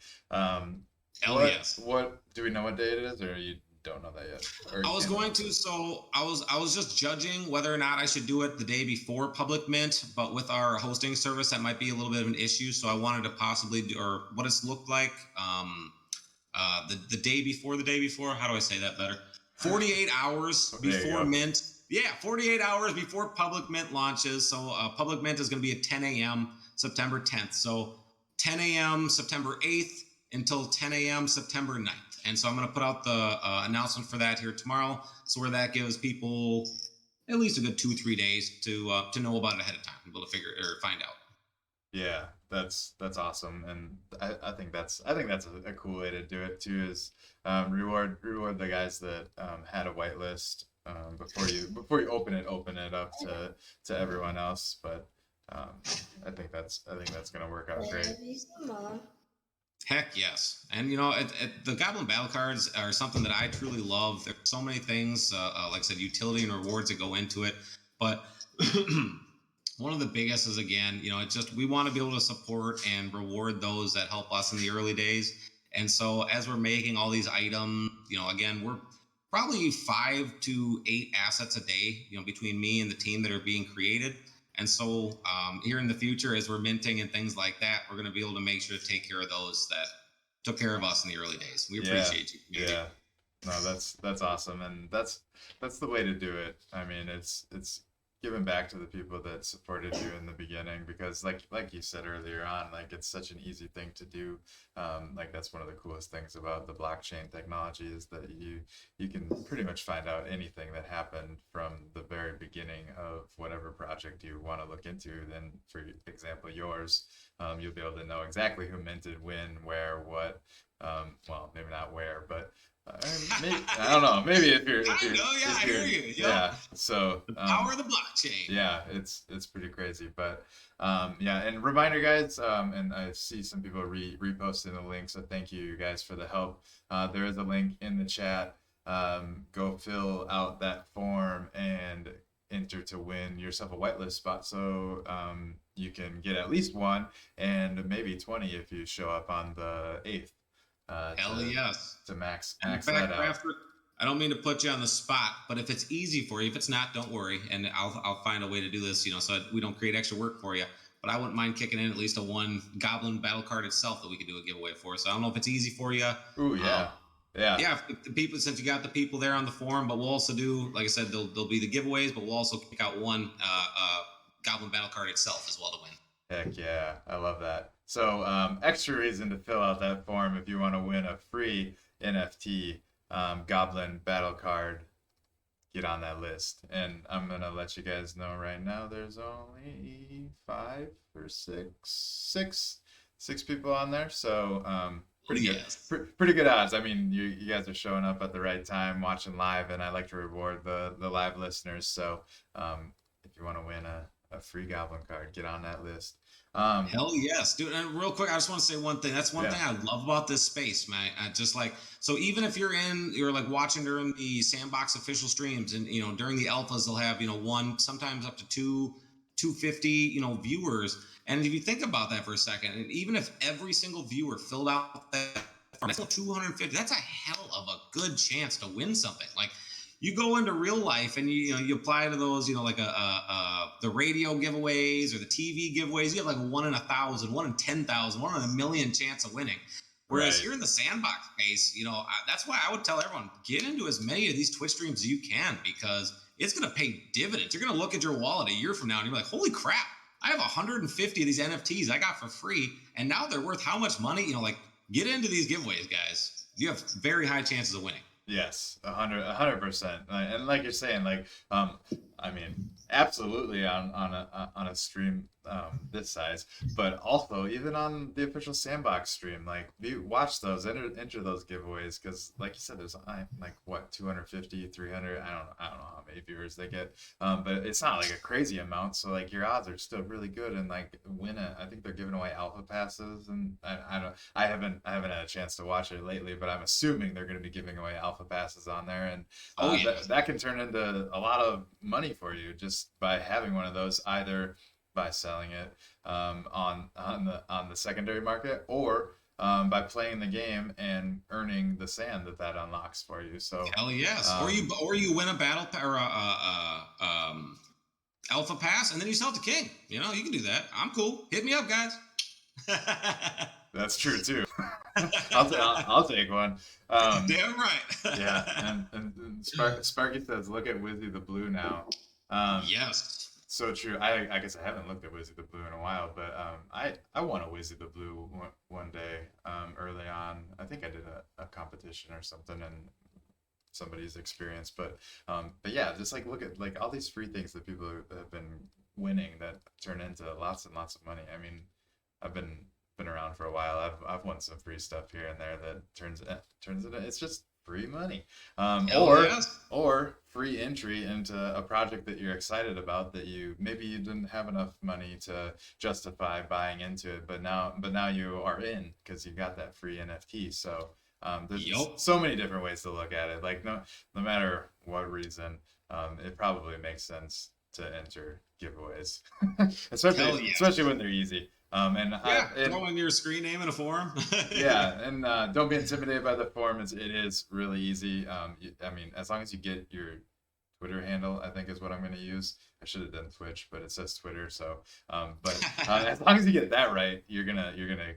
Yes. What do we know what day it is, or you don't know that yet? I was going to, so I was just judging whether or not I should do it the day before public mint, but with our hosting service, that might be a little bit of an issue. So I wanted to possibly do, or what it's looked like, the day before the day before. How do I say that better? 48 hours before mint. Yeah, 48 hours before public mint launches. So public mint is going to be at 10 a.m. September 10th. So 10 a.m. September 8th until 10 a.m. September 9th. And so I'm going to put out the announcement for that here tomorrow. So where that gives people at least a good 2-3 days to know about it ahead of time, be able to figure or find out. Yeah, that's awesome, and I think that's a cool way to do it too. Is reward the guys that had a whitelist before you open it up to everyone else. But I think that's gonna work out great. Heck yes. And the Goblin battle cards are something that I truly love. There's so many things, like I said, utility and rewards that go into it. But one of the biggest is, again, it's just we want to be able to support and reward those that help us in the early days. And so as we're making all these items, again, we're probably 5 to 8 assets a day, between me and the team that are being created. And so here in the future, as we're minting and things like that, we're going to be able to make sure to take care of those that took care of us in the early days. We appreciate you. Community. Yeah. No, that's awesome, and that's the way to do it. I mean, it's giving back to the people that supported you in the beginning, because like you said earlier on, like, it's such an easy thing to do. Like, that's one of the coolest things about the blockchain technology, is that you can pretty much find out anything that happened from the very beginning of whatever project you want to look into. Then, for example, yours, you'll be able to know exactly who minted when, where, what. Well, maybe not where, but maybe, I don't know. Maybe if you're I hear you. Yeah. So the power of the blockchain. Yeah, it's pretty crazy. But yeah, and reminder, guys. And I see some people reposting the link, so thank you guys for the help. There is a link in the chat. Go fill out that form and enter to win yourself a whitelist spot, so you can get at least one, and maybe 20 if you show up on the 8th. Hell yes. To max that out. Krafter, I don't mean to put you on the spot, but if it's easy for you, if it's not, don't worry, and I'll find a way to do this, so we don't create extra work for you. But I wouldn't mind kicking in at least a one Goblin battle card itself that we could do a giveaway for. So I don't know if it's easy for you. Ooh, yeah. Yeah, if the people, since you got the people there on the forum, but we'll also do, like I said, there'll be the giveaways, but we'll also kick out one Goblin battle card itself as well to win. Heck yeah, I love that. So extra reason to fill out that form if you want to win a free NFT Goblin battle card. Get on that list. And I'm going to let you guys know right now there's only 5 or 6 people on there. So pretty good. Pretty good odds. I mean, you guys are showing up at the right time, watching live, and I like to reward the live listeners. So if you want to win a free Goblin card. Get on that list. Hell yes, dude. And real quick, I just want to say one thing. That's one Yeah, thing I love about this space, man. I just like, so even if you're like watching during the sandbox official streams, and during the alphas, they'll have one, sometimes up to two, 250, viewers. And if you think about that for a second, and even if every single viewer filled out that form, that's 250. That's a hell of a good chance to win something. Like, you go into real life and you apply to those, like the radio giveaways or the TV giveaways. You have like 1 in 1,000, 1 in 10,000, 1 in a million chance of winning. Whereas right. here in the sandbox space, that's why I would tell everyone, get into as many of these Twitch streams as you can, because it's going to pay dividends. You're going to look at your wallet a year from now and you're like, holy crap, I have 150 of these NFTs I got for free, and now they're worth how much money? Like, get into these giveaways, guys. You have very high chances of winning. Yes, 100%. And like you're saying, like, I mean, absolutely on a stream this size, but also even on the official sandbox stream, like, watch those, enter those giveaways, because like you said, there's like what 250, 300. I don't know how many viewers they get, but it's not like a crazy amount. So like your odds are still really good, and like win it. I think they're giving away alpha passes, and I don't. I haven't had a chance to watch it lately, but I'm assuming they're going to be giving away alpha passes on there, and Oh yeah. that can turn into a lot of money for you just by having one of those, either by selling it on the secondary market, or by playing the game and earning the sand that unlocks for you. So Hell yes. um, Or you win a or alpha pass, and then you sell it to King. You can do that. I'm cool. Hit me up, guys. that's true too. I'll take one. Damn Yeah, right. and Sparky says, look at Wizzy the Blue now. Yes. So true. I guess I haven't looked at Wizzy the Blue in a while, but I won a Wizzy the Blue one day early on. I think I did a competition or something, and somebody's experience. But yeah, just like look at like all these free things that people have been winning that turn into lots and lots of money. I mean, I've been around for a while. I've won some free stuff here and there that turns into it's just free money, Hell yes. or free entry into a project that you're excited about, that maybe you didn't have enough money to justify buying into it, but now you are in because you got that free NFT. So there's Yup. so many different ways to look at it. Like no matter what reason, it probably makes sense to enter giveaways, Hell especially yes. when they're easy. And Yeah. Throw in your screen name in a forum. yeah, and don't be intimidated by the form. It is really easy. I mean, as long as you get your Twitter handle, I think is what I'm going to use. I should have done Twitch, but it says Twitter. So, but as long as you get that right, you're gonna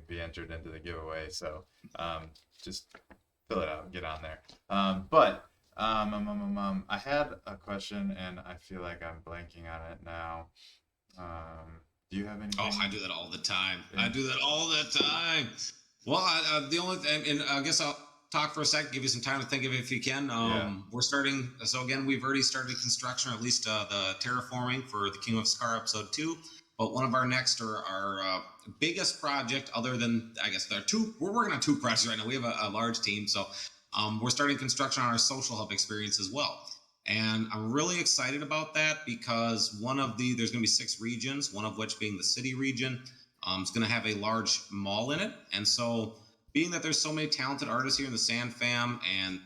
be entered into the giveaway. So, just fill it out, get on there. I had a question, and I feel like I'm blanking on it now. Do you have Oh, I anything? do that all the time. I In, do that all the time. Well, the only thing, and I guess I'll talk for a second, give you some time to think of it if you can. yeah. We're starting. So again, we've already started construction, or at least the terraforming for the King of Scar episode 2. But one of our next, or our biggest project, other than, I guess there are two. We're working on two projects right now. We have a large team, so we're starting construction on our social hub experience as well. And I'm really excited about that because there's going to be 6 regions, one of which being the city region. It's going to have a large mall in it. And so, being that there's so many talented artists here in the Sand Fam, and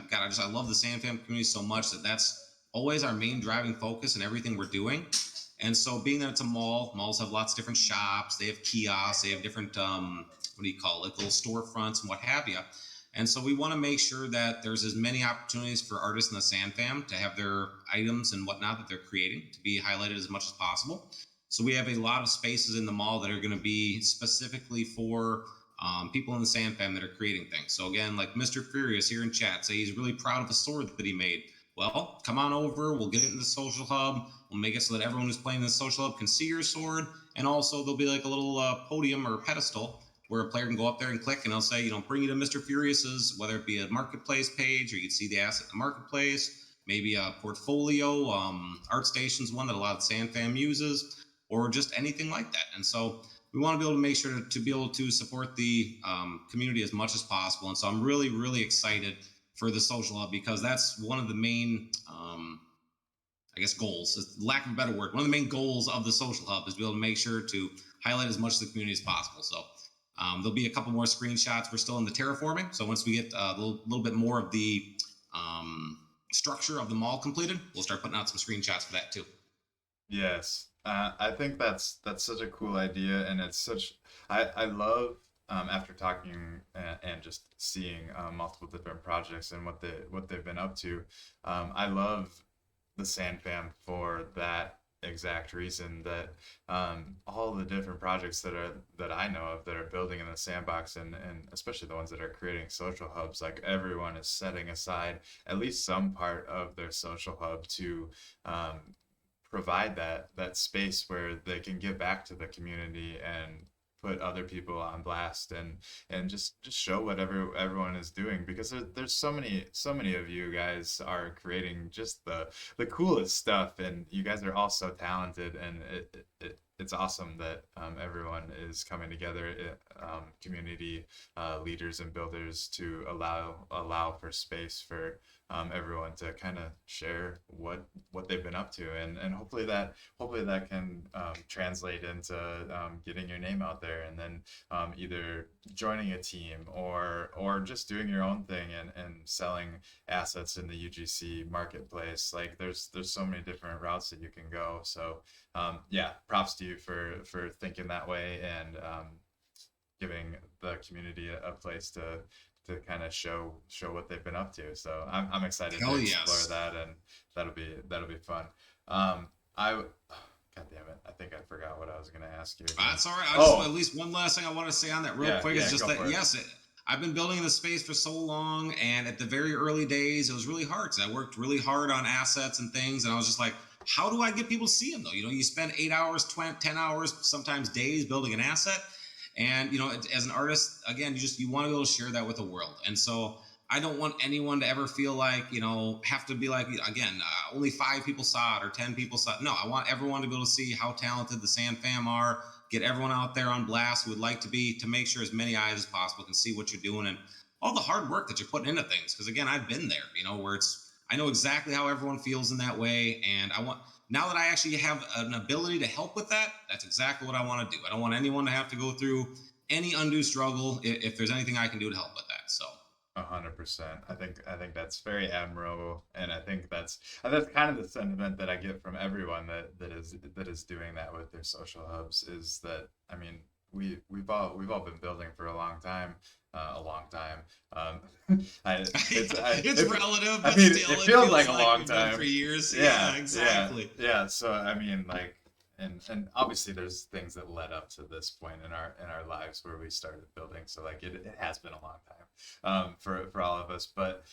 God, I love the Sand Fam community so much that's always our main driving focus in everything we're doing. And so, being that it's a mall, malls have lots of different shops, they have kiosks, they have different, what do you call it, little storefronts and what have you. And so we want to make sure that there's as many opportunities for artists in the Sand Fam to have their items and whatnot that they're creating to be highlighted as much as possible. So we have a lot of spaces in the mall that are going to be specifically for people in the Sand Fam that are creating things. So again, like Mr. Furious here in chat, say he's really proud of the sword that he made. Well, come on over. We'll get it in the social hub. We'll make it so that everyone who's playing in the social hub can see your sword. And also there'll be like a little podium or pedestal where a player can go up there and click, and they'll say, bring you to Mr. Furious's, whether it be a marketplace page or you can see the asset in the marketplace, maybe a portfolio, ArtStation's one that a lot of Sand Fam uses, or just anything like that. And so we want to be able to make sure to be able to support the community as much as possible. And so I'm really, really excited for the social hub because that's one of the main I guess goals, lack of a better word, one of the main goals of the social hub is to be able to make sure to highlight as much of the community as possible. So there'll be a couple more screenshots. We're still in the terraforming. So once we get a little bit more of the structure of the mall completed, we'll start putting out some screenshots for that too. Yes, I think that's such a cool idea, and it's such I love after talking and just seeing multiple different projects and what they've been up to. I love the Sand Fam for that exact reason that all the different projects that I know of that are building in the sandbox and especially the ones that are creating social hubs, like everyone is setting aside at least some part of their social hub to um, provide that space where they can give back to the community and put other people on blast and just show whatever everyone is doing because there's so many of you guys are creating just the coolest stuff and you guys are all so talented and it's awesome that everyone is coming together, community leaders and builders to allow for space for everyone to kind of share what they've been up to and hopefully that can translate into getting your name out there and then either joining a team or just doing your own thing and selling assets in the UGC marketplace. Like there's so many different routes that you can go. So yeah, props to you for thinking that way and giving the community a place to kind of show what they've been up to. So I'm excited to Hell explore yes. that, and that'll be fun. God damn it, I think I forgot what I was gonna ask you again. That's all right. I just Oh, at least one last thing I want to say on that real yeah, quick is yeah, just go that for it. yes, I've been building in the space for so long, and at the very early days, it was really hard because I worked really hard on assets and things, and I was just like, how do I get people to see them though? You spend 8 hours, 20, 10 hours, sometimes days building an asset, and as an artist, again, you want to be able to share that with the world, and so. I don't want anyone to ever feel like, have to be like, again, only 5 people saw it or 10 people saw it. No, I want everyone to be able to see how talented the Sand Fam are, get everyone out there on blast who would like to be, to make sure as many eyes as possible can see what you're doing and all the hard work that you're putting into things. Because again, I've been there, where I know exactly how everyone feels in that way. And now that I actually have an ability to help with that, that's exactly what I want to do. I don't want anyone to have to go through any undue struggle if there's anything I can do to help with that. So. 100%. I think that's very admirable, and I think that's kind of the sentiment that I get from everyone that is doing that with their social hubs. Is that I mean we've all been building for a long time. It's relative, I but mean still, it it feels like feels a like long we've been for time. years. Yeah, Yeah, yeah, exactly. yeah. So I mean like and obviously there's things that led up to this point in our lives where we started building. So like it has been a long time for all of us. But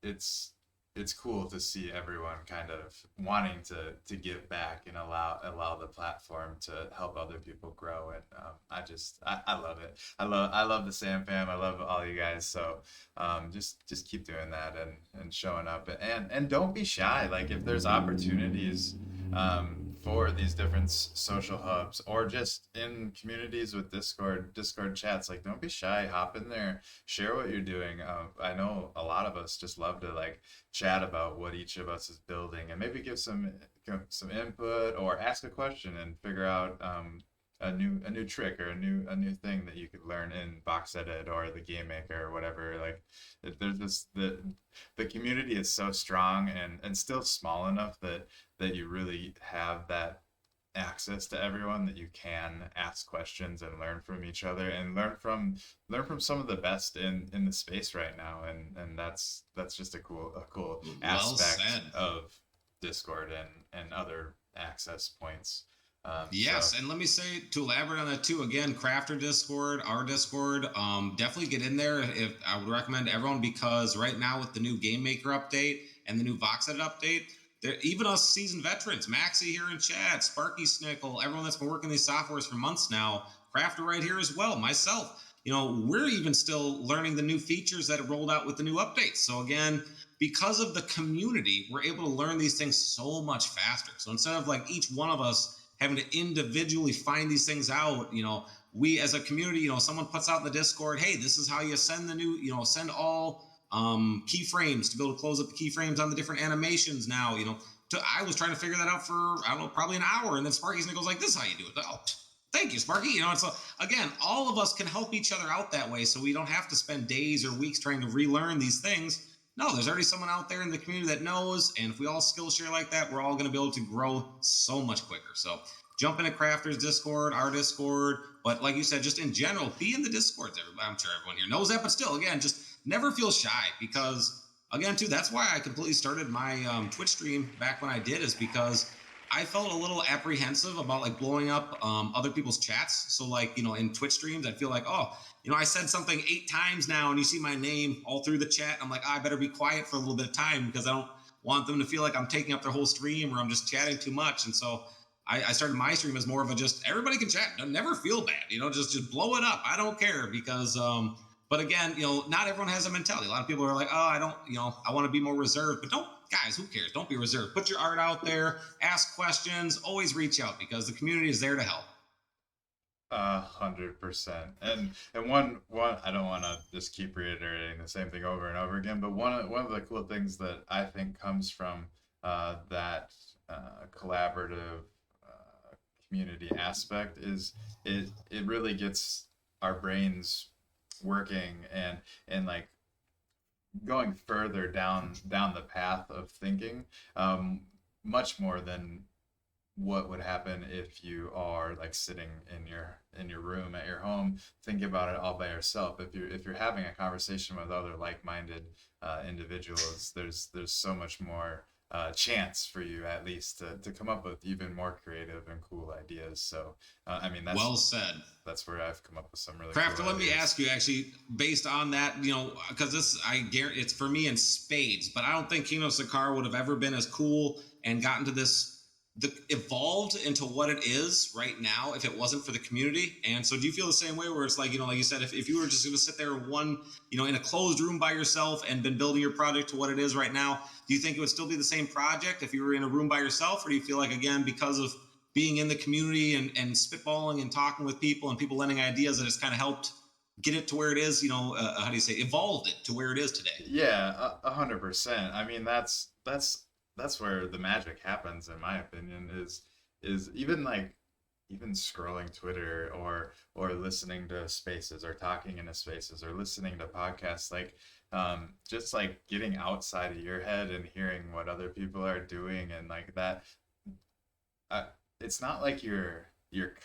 it's it's cool to see everyone kind of wanting to give back and allow the platform to help other people grow. And I love it. I love the Sam fam. I love all you guys. So just keep doing that and showing up and don't be shy. Like if there's opportunities for these different social hubs or just in communities with Discord chats, like don't be shy, hop in there, share what you're doing. I know a lot of us just love to like chat about what each of us is building and maybe give some input or ask a question and figure out a new trick or a new thing that you could learn in box edit or the game maker or whatever. Like there's this the community is so strong and still small enough that you really have that access to everyone, that you can ask questions and learn from each other and learn from some of the best in the space right now. And that's just a cool Well aspect said. of Discord and other access points. So Yes, and let me say to elaborate on that too. Again, Krafter Discord, our Discord, definitely get in there. If I would recommend everyone because right now with the new Game Maker update and the new Vox Edit update, there even us seasoned veterans, Maxie here in chat, Sparky Snickle, everyone that's been working these softwares for months now, Krafter right here as well, myself. We're even still learning the new features that have rolled out with the new updates. So again, because of the community, we're able to learn these things so much faster. So instead of like each one of us having to individually find these things out, we as a community, someone puts out in the Discord, hey, this is how you send the new, send all keyframes to be able to close up the keyframes on the different animations now, I was trying to figure that out for, I don't know, probably an hour. And then Sparky's and goes like, this is how you do it. Oh, thank you, Sparky. You know, and so again, all of us can help each other out that way. So we don't have to spend days or weeks trying to relearn these things. No, there's already someone out there in the community that knows. And if we all skill share like that, we're all going to be able to grow so much quicker. So jump into Krafter's Discord, our Discord. But like you said, just in general, be in the Discords. I'm sure everyone here knows that. But still, again, just never feel shy because, again, too, that's why I completely started my Twitch stream back when I did, is because I felt a little apprehensive about like blowing up other people's chats. So like, you know, in Twitch streams, I feel like, oh, you know, I said something 8 times now and you see my name all through the chat. I'm like, I better be quiet for a little bit of time because I don't want them to feel like I'm taking up their whole stream or I'm just chatting too much. And so I started my stream as more of a just everybody can chat. Never feel bad, you know, just blow it up. I don't care because, but again, you know, not everyone has a mentality. A lot of people are like, oh, I don't, you know, I want to be more reserved. But don't, guys, who cares? Don't be reserved. Put your art out there, ask questions, always reach out because the community is there to help. 100%. And one I don't want to just keep reiterating the same thing over and over again, but one of the cool things that I think comes from that collaborative community aspect is it really gets our brains working and like going further down the path of thinking, much more than what would happen if you are like sitting in your room at your home thinking about it all by yourself. If you're having a conversation with other like-minded individuals, there's so much more chance for you at least to come up with even more creative and cool ideas. So I mean, that's well said. That's where I've come up with some really Krafter, cool let ideas. me ask you actually, based on that, you know, because this, I guarantee it's for me in spades, but I don't think Kingdom of Sakar would have ever been as cool and gotten to this, evolved into what it is right now if it wasn't for the community. And so do you feel the same way where it's like, you know, like you said, if you were just going to sit there you know, in a closed room by yourself and been building your project to what it is right now, do you think it would still be the same project if you were in a room by yourself? Or do you feel like, again, because of being in the community and spitballing and talking with people and people lending ideas, that it's kind of helped get it to where it is, you know, how do you say, evolved it to where it is today? Yeah, 100%. I mean, that's where the magic happens, in my opinion, is even scrolling Twitter or listening to spaces or talking into spaces or listening to podcasts, like just like getting outside of your head and hearing what other people are doing and like that. It's not like you're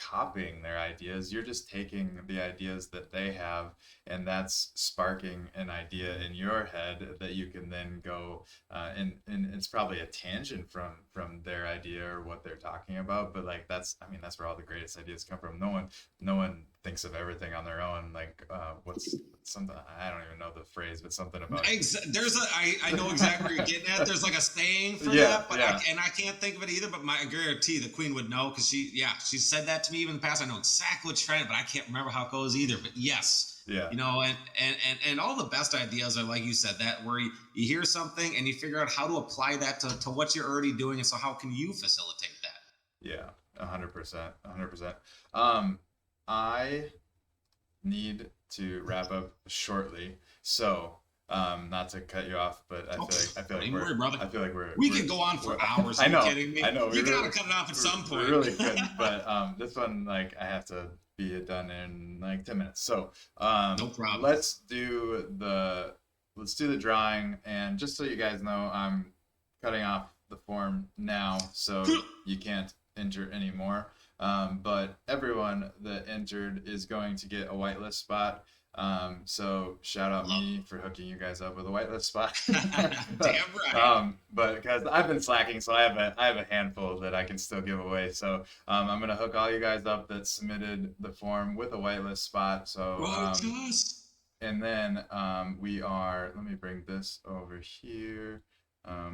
copying their ideas. You're just taking the ideas that they have, and that's sparking an idea in your head that you can then go and it's probably a tangent from their idea or what they're talking about. But like that's where all the greatest ideas come from. No one thinks of everything on their own. Like what's something, I don't even know the phrase, but something about there's I know exactly what you're getting at. There's like a saying for yeah, that, but yeah. I can't think of it either. But I guarantee the Queen would know because she said that to me even in the past. I know exactly what you're trying, but I can't remember how it goes either. But yes, yeah, you know, and all the best ideas are like you said, that where you hear something and you figure out how to apply that to what you're already doing, and so how can you facilitate that? Yeah, 100%, 100%. I need to wrap up shortly, so not to cut you off, but I feel like we can go on for hours. Are you kidding me? I know. You gotta cut it off at some point. We really could, but this one, like, I have to be done in like 10 minutes. So no problem. Let's do the drawing, and just so you guys know, I'm cutting off the form now, so you can't enter anymore. But everyone that entered is going to get a whitelist spot. So shout out me for hooking you guys up with a whitelist spot. Damn right. But because I've been slacking, so I have a handful that I can still give away. So I'm gonna hook all you guys up that submitted the form with a whitelist spot. So and then let me bring this over here.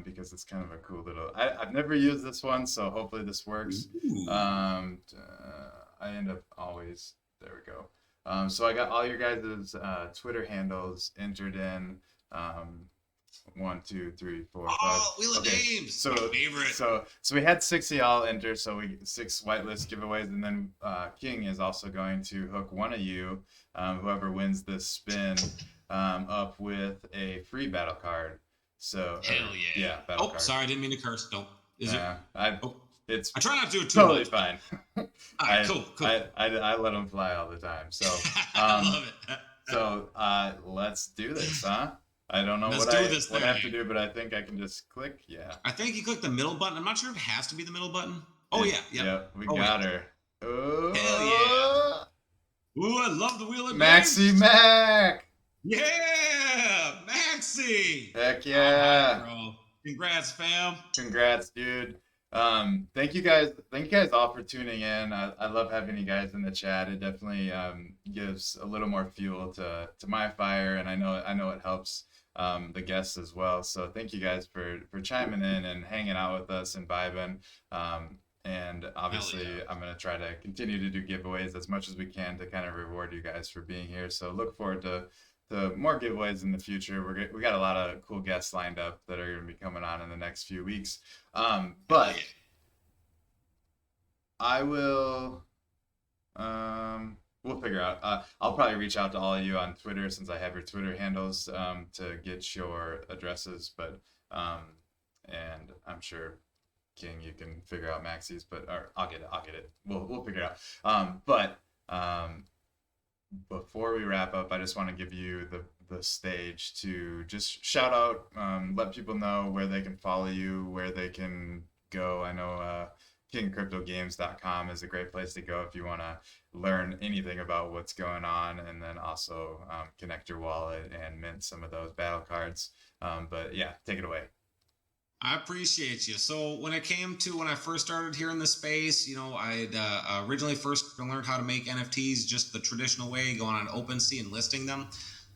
Because it's kind of a cool little. I've never used this one, so hopefully this works. I end up always. There we go. So I got all your guys' Twitter handles entered in. 1, 2, 3, 4, 5. Oh, Wheel of Names. So my favorite. So we had 6 of y'all enter. So we 6 whitelist giveaways, and then King is also going to hook one of you, whoever wins this spin, up with a free battle card. So hell yeah. Battle card. Sorry, I didn't mean to curse. Don't. Is it? Oh, It's I try not to do it too totally much. fine. All right, cool. I let them fly all the time. So, I love it. so let's do this, huh? I don't know Let's what do this I have to thing. do, but I think I can just click. Yeah. I think you click the middle button. I'm not sure if it has to be the middle button. Oh yeah, yep. Yeah, we Oh wait. got her. Hell yeah. Oh, Ooh, I love the Wheel of Maxi Games. Mac. Yeah, Maxi. Heck I'm hyped, yeah. bro. Congrats, fam. Congrats, dude. Thank you guys. Thank you guys all for tuning in. I love having you guys in the chat. It definitely gives a little more fuel to my fire, and I know it helps the guests as well. So thank you guys for chiming in and hanging out with us and vibing. And obviously, Yeah. I'm gonna try to continue to do giveaways as much as we can to kind of reward you guys for being here. So look forward to more giveaways in the future. We got a lot of cool guests lined up that are going to be coming on in the next few weeks. But I will. We'll figure out. I'll probably reach out to all of you on Twitter since I have your Twitter handles to get your addresses. But and I'm sure King, you can figure out Maxi's. But or I'll get it. We'll figure it out. But before we wrap up, I just want to give you the stage to just shout out, let people know where they can follow you, where they can go. I know kingcryptogames.com is a great place to go if you want to learn anything about what's going on, and then also connect your wallet and mint some of those battle cards. But yeah, take it away. I appreciate you. So when it came to when I first started here in the space, I'd originally first learned how to make NFTs just the traditional way, going on OpenSea and listing them.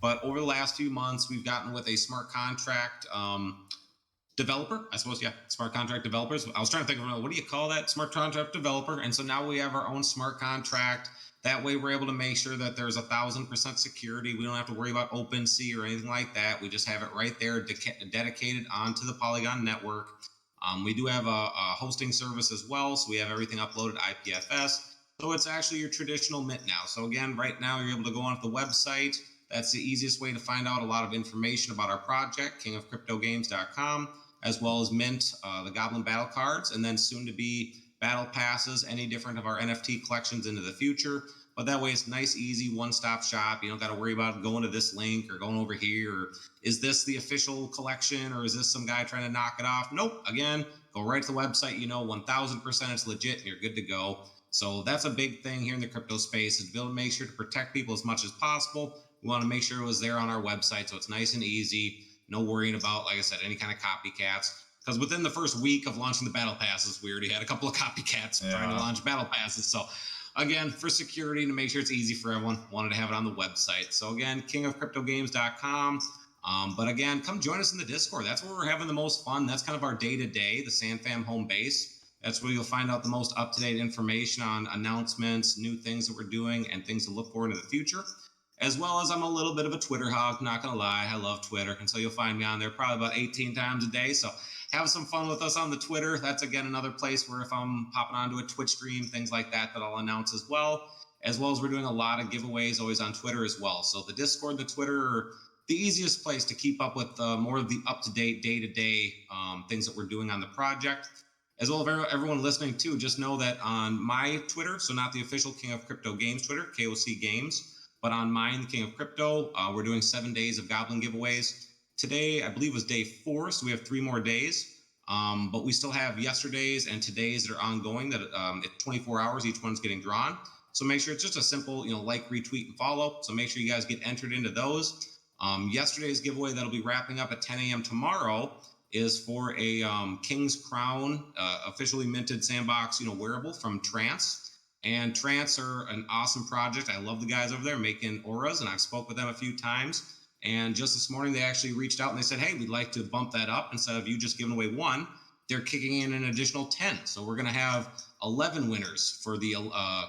But over the last few months, we've gotten with a smart contract developer, I suppose. Yeah, smart contract developers. I was trying to think of what do you call that? Smart contract developer. And so now we have our own smart contract. That way we're able to make sure that there's 1,000% security. We don't have to worry about OpenSea or anything like that. We just have it right there dedicated onto the Polygon network. We do have a hosting service as well. So we have everything uploaded IPFS. So it's actually your traditional mint now. So again, right now you're able to go onto the website. That's the easiest way to find out a lot of information about our project, kingofcryptogames.com, as well as mint the Goblin battle cards, and then soon to be battle passes, any different of our NFT collections into the future. But that way it's nice, easy, one-stop shop. You don't got to worry about going to this link or going over here, or is this the official collection, or is this some guy trying to knock it off? Nope. Again, go right to the website. 1,000% it's legit and you're good to go. So that's a big thing here in the crypto space, is to be able to make sure to protect people as much as possible. We want to make sure it was there on our website, so it's nice and easy. No worrying about, like I said, any kind of copycats. Because within the first week of launching the battle passes, we already had a couple of copycats trying to launch battle passes. So again, for security, to make sure it's easy for everyone, wanted to have it on the website. So again, kingofcryptogames.com. But again, come join us in the Discord. That's where we're having the most fun. That's kind of our day-to-day, the SandFam home base. That's where you'll find out the most up-to-date information on announcements, new things that we're doing, and things to look for into the future. As well as I'm a little bit of a Twitter hog, not going to lie. I love Twitter. And so you'll find me on there probably about 18 times a day. So have some fun with us on the Twitter. That's, again, another place where if I'm popping onto a Twitch stream, things like that I'll announce as well. As well as we're doing a lot of giveaways always on Twitter as well. So the Discord, the Twitter are the easiest place to keep up with more of the up-to-date, day-to-day things that we're doing on the project. As well as everyone listening too, just know that on my Twitter, so not the official King of Crypto Games Twitter, KOC Games, but on mine, the King of Crypto, we're doing 7 days of Goblin giveaways. Today, I believe, was day 4, so we have 3 more days. But we still have yesterday's and today's that are ongoing. That at 24 hours, each one's getting drawn. So make sure it's just a simple, like, retweet, and follow. So make sure you guys get entered into those. Yesterday's giveaway that'll be wrapping up at 10 a.m. tomorrow is for a King's Crown officially minted sandbox, wearable from Trance. And Trance are an awesome project. I love the guys over there making auras, and I've spoke with them a few times. And just this morning, they actually reached out and they said, hey, we'd like to bump that up. Instead of you just giving away 1, they're kicking in an additional 10. So we're going to have 11 winners for the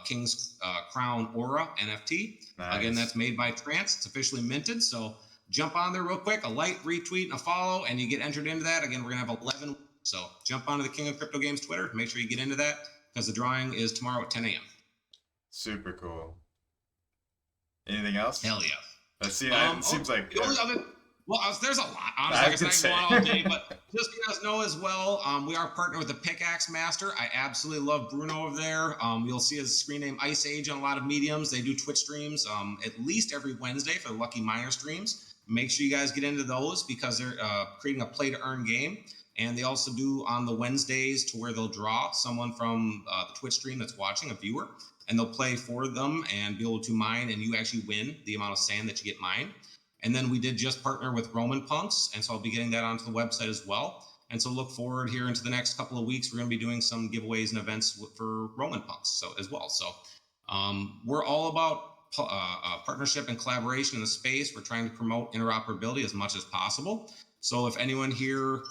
King's Crown Aura NFT. Nice. Again, that's made by Trance. It's officially minted. So jump on there real quick, a like, retweet, and a follow, and you get entered into that. Again, we're going to have 11. So jump onto the King of Crypto Games Twitter. Make sure you get into that, because the drawing is tomorrow at 10 a.m. Super cool. Anything else? Hell yeah. It seems like Well, there's a lot. Honestly, I like I could said, I say. can go on all day, but just so you guys know as well, we are partnered with the Pickaxe Master. I absolutely love Bruno over there. You'll see his screen name Ice Age on a lot of mediums. They do Twitch streams at least every Wednesday for the Lucky Miner streams. Make sure you guys get into those because they're creating a play to earn game. And they also do on the Wednesdays to where they'll draw someone from the Twitch stream that's watching, a viewer, and they'll play for them and be able to mine, and you actually win the amount of sand that you get mined. And then we did just partner with Roman Punks, and so I'll be getting that onto the website as well. And so look forward here into the next couple of weeks. We're going to be doing some giveaways and events for Roman Punks so as well. So we're all about partnership and collaboration in the space. We're trying to promote interoperability as much as possible. So if anyone here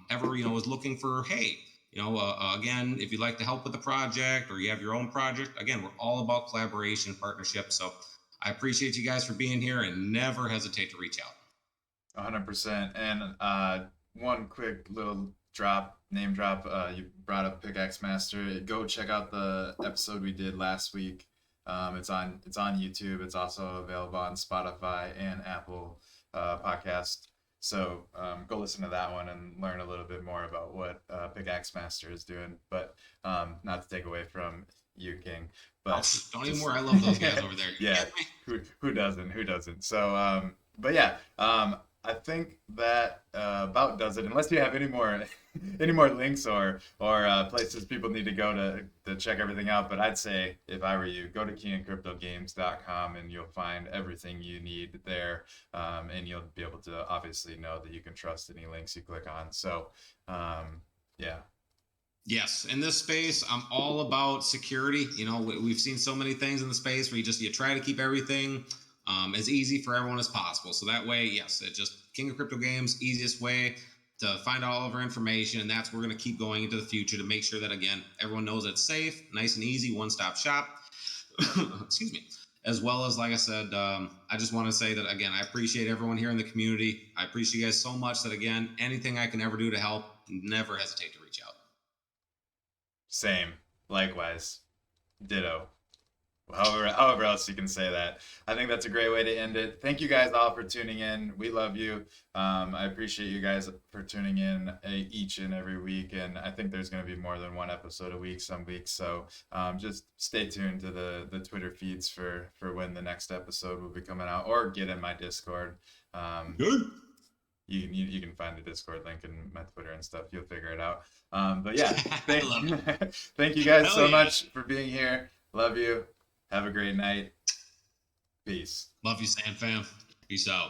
ever is looking for, hey, again, if you'd like to help with the project or you have your own project, again, we're all about collaboration and partnership. So I appreciate you guys for being here and never hesitate to reach out. 100%. And one quick little name drop. You brought up Pickaxe Master. Go check out the episode we did last week. It's on YouTube. It's also available on Spotify and Apple Podcast. So go listen to that one and learn a little bit more about what Pickaxe Master is doing. But not to take away from you, King. But don't even worry. I love those guys over there. Yeah, who doesn't? Who doesn't? So, but yeah, I think that about does it. Unless you have any more links or places people need to go to check everything out. But I'd say if I were you, go to kingandcryptogames.com and you'll find everything you need there, and you'll be able to obviously know that you can trust any links you click on. So, yeah. Yes, in this space, I'm all about security. We've seen so many things in the space where you try to keep everything as easy for everyone as possible. So that way, yes, it just King of Crypto Games, easiest way to find out all of our information, and that's where we're going to keep going into the future to make sure that, again, everyone knows it's safe, nice and easy, one-stop shop. Excuse me. As well as, like I said, I just want to say that, again, I appreciate everyone here in the community. I appreciate you guys so much that, again, anything I can ever do to help, never hesitate to reach out. Same. Likewise. Ditto. However else you can say that. I think that's a great way to end it. Thank you guys all for tuning in. We love you. I appreciate you guys for tuning in each and every week. And I think there's going to be more than one episode a week some weeks. So just stay tuned to the Twitter feeds for when the next episode will be coming out, or get in my Discord. Good. You can find the Discord link in my Twitter and stuff. You'll figure it out. But yeah, thank you guys so much for being here. Love you. Have a great night. Peace. Love you, Sand Fam. Peace out.